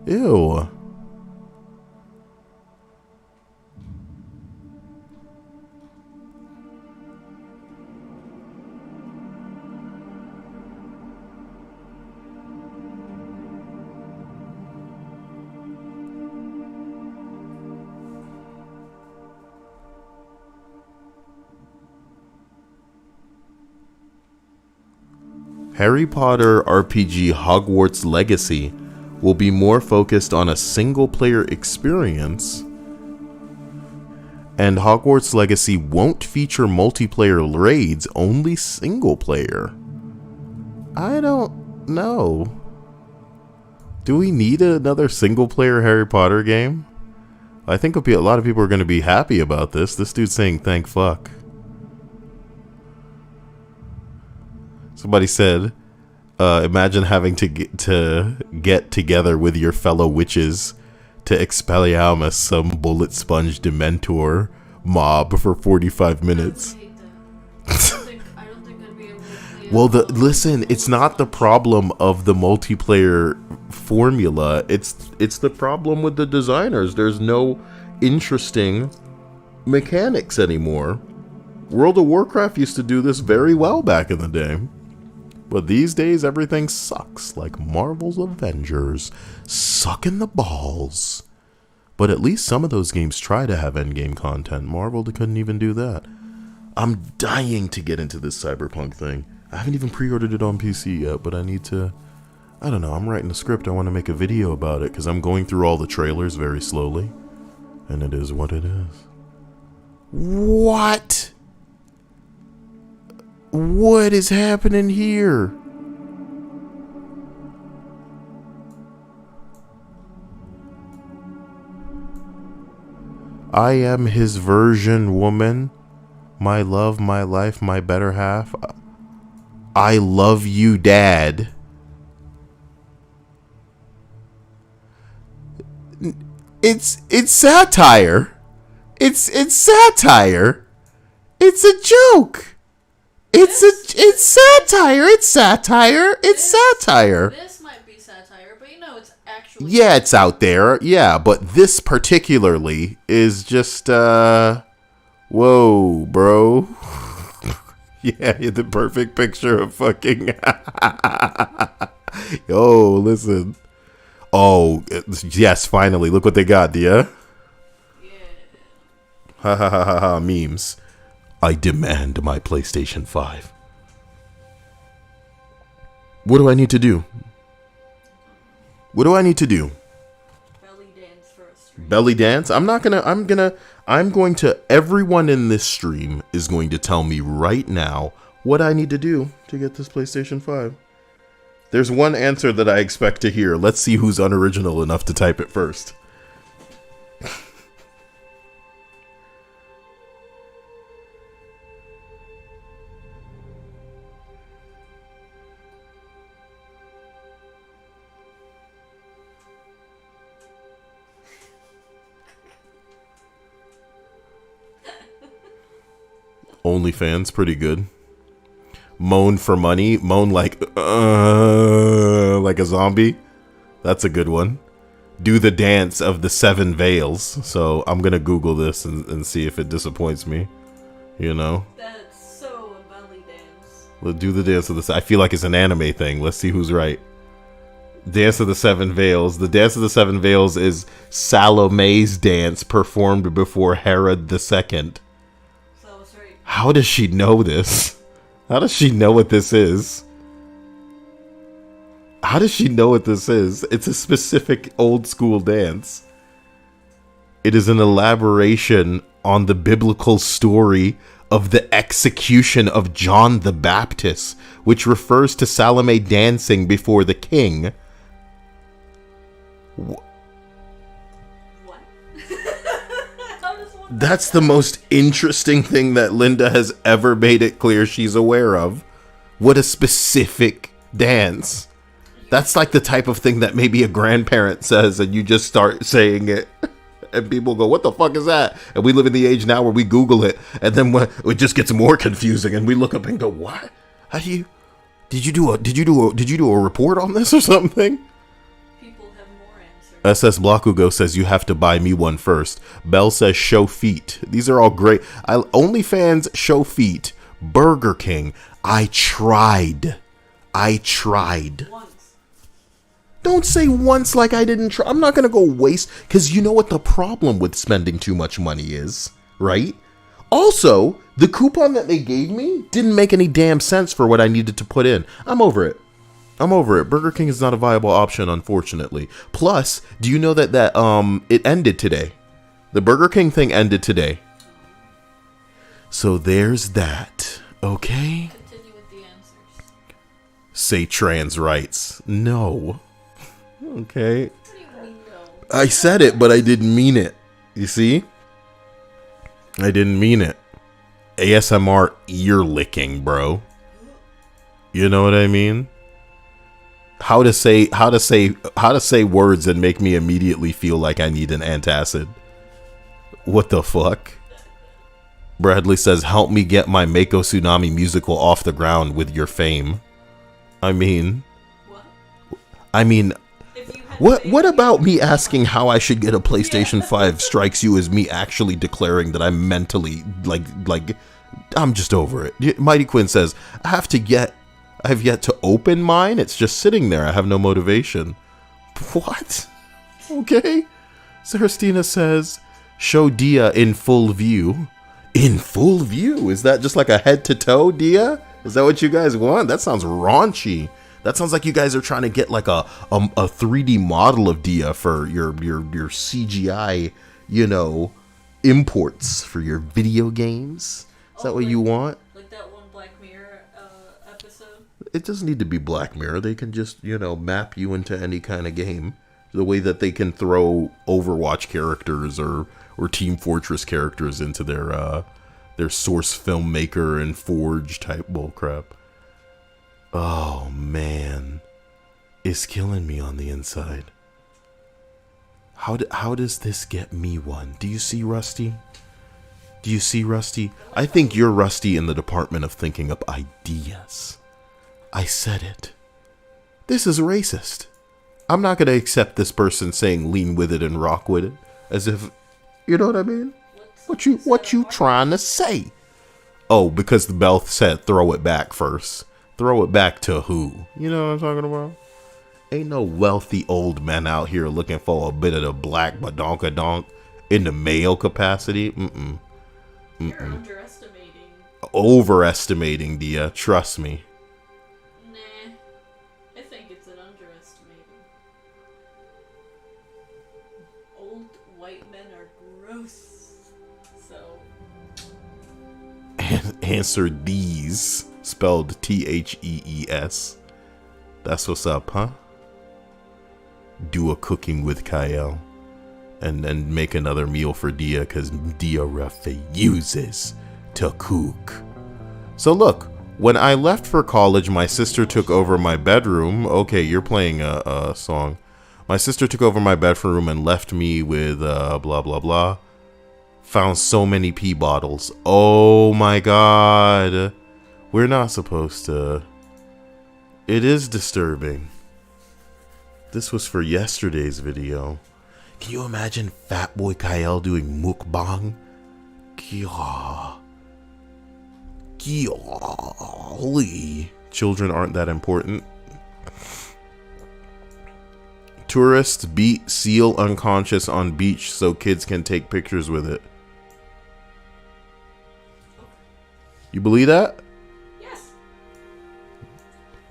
Ew. Harry Potter RPG Hogwarts Legacy will be more focused on a single-player experience, and Hogwarts Legacy won't feature multiplayer raids, only single-player. I don't know. Do we need another single-player Harry Potter game? I think a lot of people are going to be happy about this. This dude's saying thank fuck. Somebody said, imagine having to get together with your fellow witches to Expelliarmus some bullet sponge Dementor mob for 45 minutes. I don't think I'd be able to play Well, listen, it's not the problem of the multiplayer formula. It's the problem with the designers. There's no interesting mechanics anymore. World of Warcraft used to do this very well back in the day. But these days, everything sucks, like Marvel's Avengers, sucking the balls. But at least some of those games try to have endgame content. Marvel couldn't even do that. I'm dying to get into this Cyberpunk thing. I haven't even pre-ordered it on PC yet, but I need to... I don't know, I'm writing a script. I want to make a video about it, because I'm going through all the trailers very slowly. And it is what it is. What? What is happening here? I am his version woman. My love, my life, my better half. I love you, Dad. It's satire. It's satire. It's a joke. It's satire. It's satire. It's satire. This might be satire, but you know it's actually... Yeah, it's out there. Yeah, but this particularly is just, whoa, bro. Yeah, the perfect picture of fucking... Yo, listen. Oh, yes, finally. Look what they got, Dia. Yeah. Ha ha ha ha ha memes. I demand my PlayStation 5. What do I need to do? What do I need to do? Belly dance for a stream. Belly dance? I'm going to, everyone in this stream is going to tell me right now what I need to do to get this PlayStation 5. There's one answer that I expect to hear. Let's see who's unoriginal enough to type it first. OnlyFans, pretty good. Moan for money. Moan like a zombie. That's a good one. Do the dance of the 7 veils. So I'm going to Google this and see if it disappoints me. You know? That's so a belly dance. Let's do the dance of the... I feel like it's an anime thing. Let's see who's right. Dance of the 7 veils. The dance of the 7 veils is Salome's dance performed before Herod II. How does she know this? How does she know what this is? How does she know what this is? It's a specific old school dance. It is an elaboration on the biblical story of the execution of John the Baptist, which refers to Salome dancing before the king. What? That's the most interesting thing that Linda has ever made it clear she's aware of. What a specific dance. That's like the type of thing that maybe a grandparent says and you just start saying it. And people go, what the fuck is that? And we live in the age now where we Google it. And then it just gets more confusing. And we look up and go, what? How do you... Did you do a report on this or something? SS Blockugo says you have to buy me one first. Bell says show feet. These are all great. OnlyFans, show feet. Burger King. I tried. Once. Don't say once like I didn't try. I'm not going to go waste. Because you know what the problem with spending too much money is, right? Also, the coupon that they gave me didn't make any damn sense for what I needed to put in. I'm over it. Burger King is not a viable option, unfortunately. Plus, do you know that it ended today? The Burger King thing ended today. So there's that. Okay? Continue with the answers. Say trans rights. No. Okay. What do you mean no? I said it, but I didn't mean it. You see? I didn't mean it. ASMR ear licking, bro. You know what I mean? How to say words and make me immediately feel like I need an antacid. What the fuck? Bradley says, help me get my Mako Tsunami musical off the ground with your fame. I mean, what about me asking how I should get a PlayStation 5 strikes you as me actually declaring that I'm mentally, like, I'm just over it. Mighty Quinn says, I've yet to open mine. It's just sitting there. I have no motivation. What? Okay. Saristina says, show Dia in full view. In full view? Is that just like a head to toe, Dia? Is that what you guys want? That sounds raunchy. That sounds like you guys are trying to get like a 3D model of Dia for your CGI, imports for your video games. Is that what you want? Like that one Black Mirror episode? It doesn't need to be Black Mirror. They can just, map you into any kind of game. The way that they can throw Overwatch characters or Team Fortress characters into their source filmmaker and Forge type bullcrap. Oh, man. It's killing me on the inside. How does this get me one? Do you see Rusty? Do you see Rusty? I think you're Rusty in the department of thinking up ideas. I said it. This is racist. I'm not going to accept this person saying lean with it and rock with it. As if, you know what I mean? What you trying to say? Oh, because the bell said throw it back first. Throw it back to who? You know what I'm talking about? Ain't no wealthy old man out here looking for a bit of the black badonkadonk in the male capacity. You're underestimating. Overestimating, Dia. Trust me. Nah. I think it's an underestimating. Old white men are gross. So. Answer these. Spelled Thees. That's what's up, huh? Do a cooking with Kyle. And then make another meal for Dia, because Dia refuses to cook. So look, when I left for college, my sister took over my bedroom. Okay, you're playing a song. My sister took over my bedroom and left me with blah, blah, blah. Found so many pee bottles. Oh my god. We're not supposed to. It is disturbing. This was for yesterday's video. Can you imagine Fat Boy Kyle doing mukbang? Golly. Children aren't that important. Tourists beat seal unconscious on beach so kids can take pictures with it. You believe that? Yes.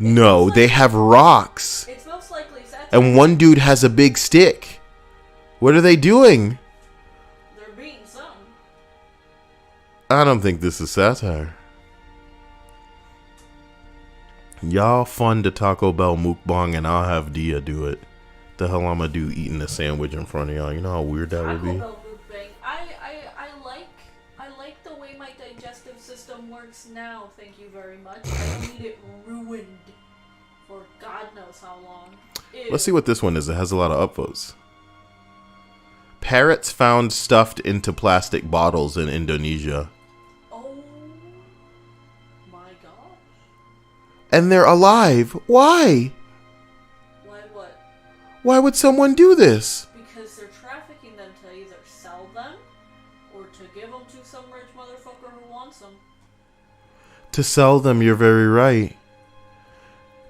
No, they have rocks. It's most likely satire. And one dude has a big stick. What are they doing? They're beating some. I don't think this is satire. Y'all fund the Taco Bell mukbang and I'll have Dia do it. The hell I'm gonna do eating a sandwich in front of y'all? You know how weird that would be? Taco Bell mukbang. I like the way my digestive system works now, thank you very much. I don't need it ruined for God knows how long. Ew. Let's see what this one is. It has a lot of upvotes. Parrots found stuffed into plastic bottles in Indonesia. Oh my gosh. And they're alive. Why? Why what? Why would someone do this? Because they're trafficking them to either sell them or to give them to some rich motherfucker who wants them. To sell them, you're very right.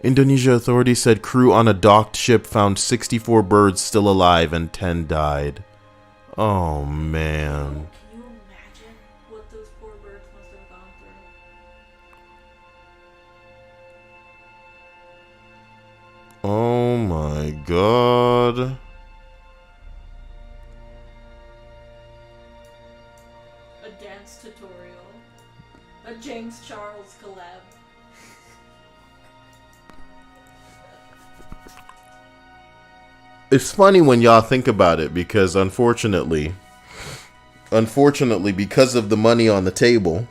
Indonesia authorities said crew on a docked ship found 64 birds still alive and 10 died. Oh, man. Can you imagine what those poor birds must have gone through? Oh, my God. A dance tutorial. A James Charles collab. It's funny when y'all think about it because unfortunately, because of the money on the table,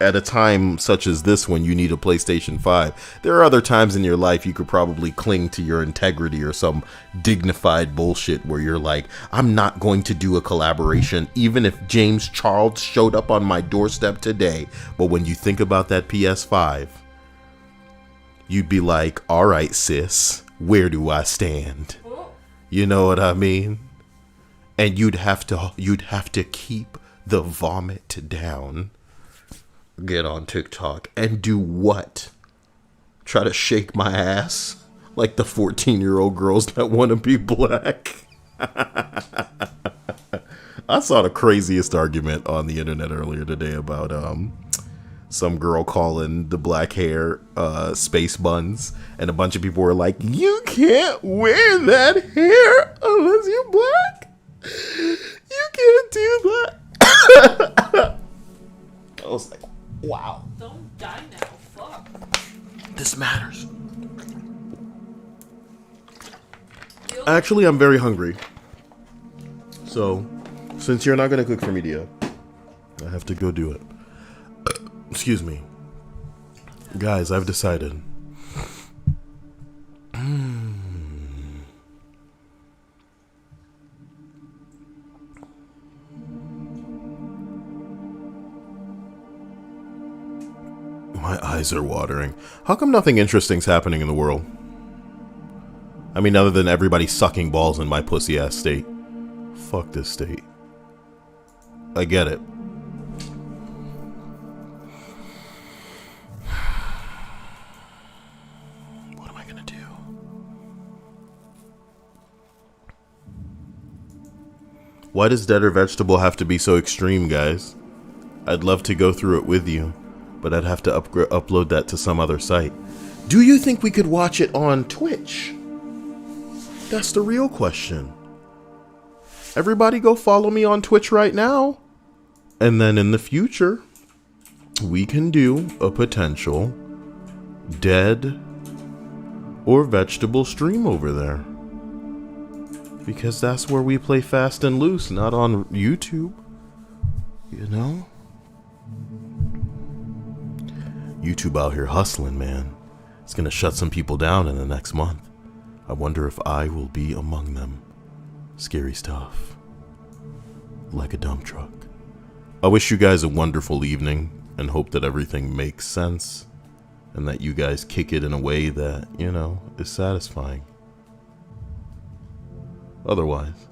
at a time such as this when you need a PlayStation 5, there are other times in your life you could probably cling to your integrity or some dignified bullshit where you're like, I'm not going to do a collaboration even if James Charles showed up on my doorstep today. But when you think about that PS5, you'd be like, all right, sis, where do I stand? You know what I mean? And you'd have to keep the vomit down. Get on TikTok and do what? Try to shake my ass like the 14-year-old girls that want to be black. I saw the craziest argument on the internet earlier today about some girl calling the black hair space buns, and a bunch of people were like, you can't wear that hair unless you're black. You can't do that. I was like, wow. Don't die now, fuck. This matters. Actually, I'm very hungry. So, since you're not going to cook for me, Dia, I have to go do it. Excuse me. Guys, I've decided. My eyes are watering. How come nothing interesting's happening in the world? I mean, other than everybody sucking balls in my pussy-ass state. Fuck this state. I get it. What am I gonna do? Why does dead or vegetable have to be so extreme, guys? I'd love to go through it with you, but I'd have to upload that to some other site. Do you think we could watch it on Twitch? That's the real question. Everybody go follow me on Twitch right now. And then in the future, we can do a potential dead or vegetable stream over there. Because that's where we play fast and loose, not on YouTube. You know? YouTube out here hustling, man. It's gonna shut some people down in the next month. I wonder if I will be among them. Scary stuff. Like a dump truck. I wish you guys a wonderful evening and hope that everything makes sense and that you guys kick it in a way that, you know, is satisfying. Otherwise,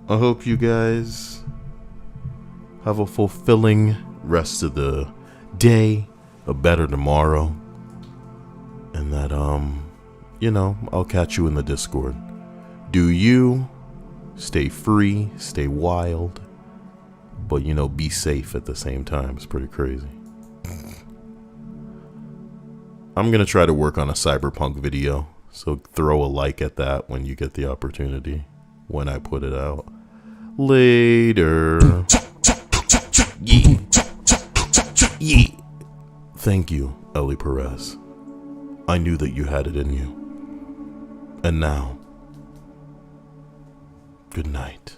I hope you guys have a fulfilling rest of the day, a better tomorrow, and that, you know, I'll catch you in the Discord. Do you stay free, stay wild, but, you know, be safe at the same time. It's pretty crazy. I'm gonna try to work on a cyberpunk video, so throw a like at that when you get the opportunity, when I put it out. Later. Yeah. Yeah. Thank you, Ellie Perez. I knew that you had it in you. And now, good night.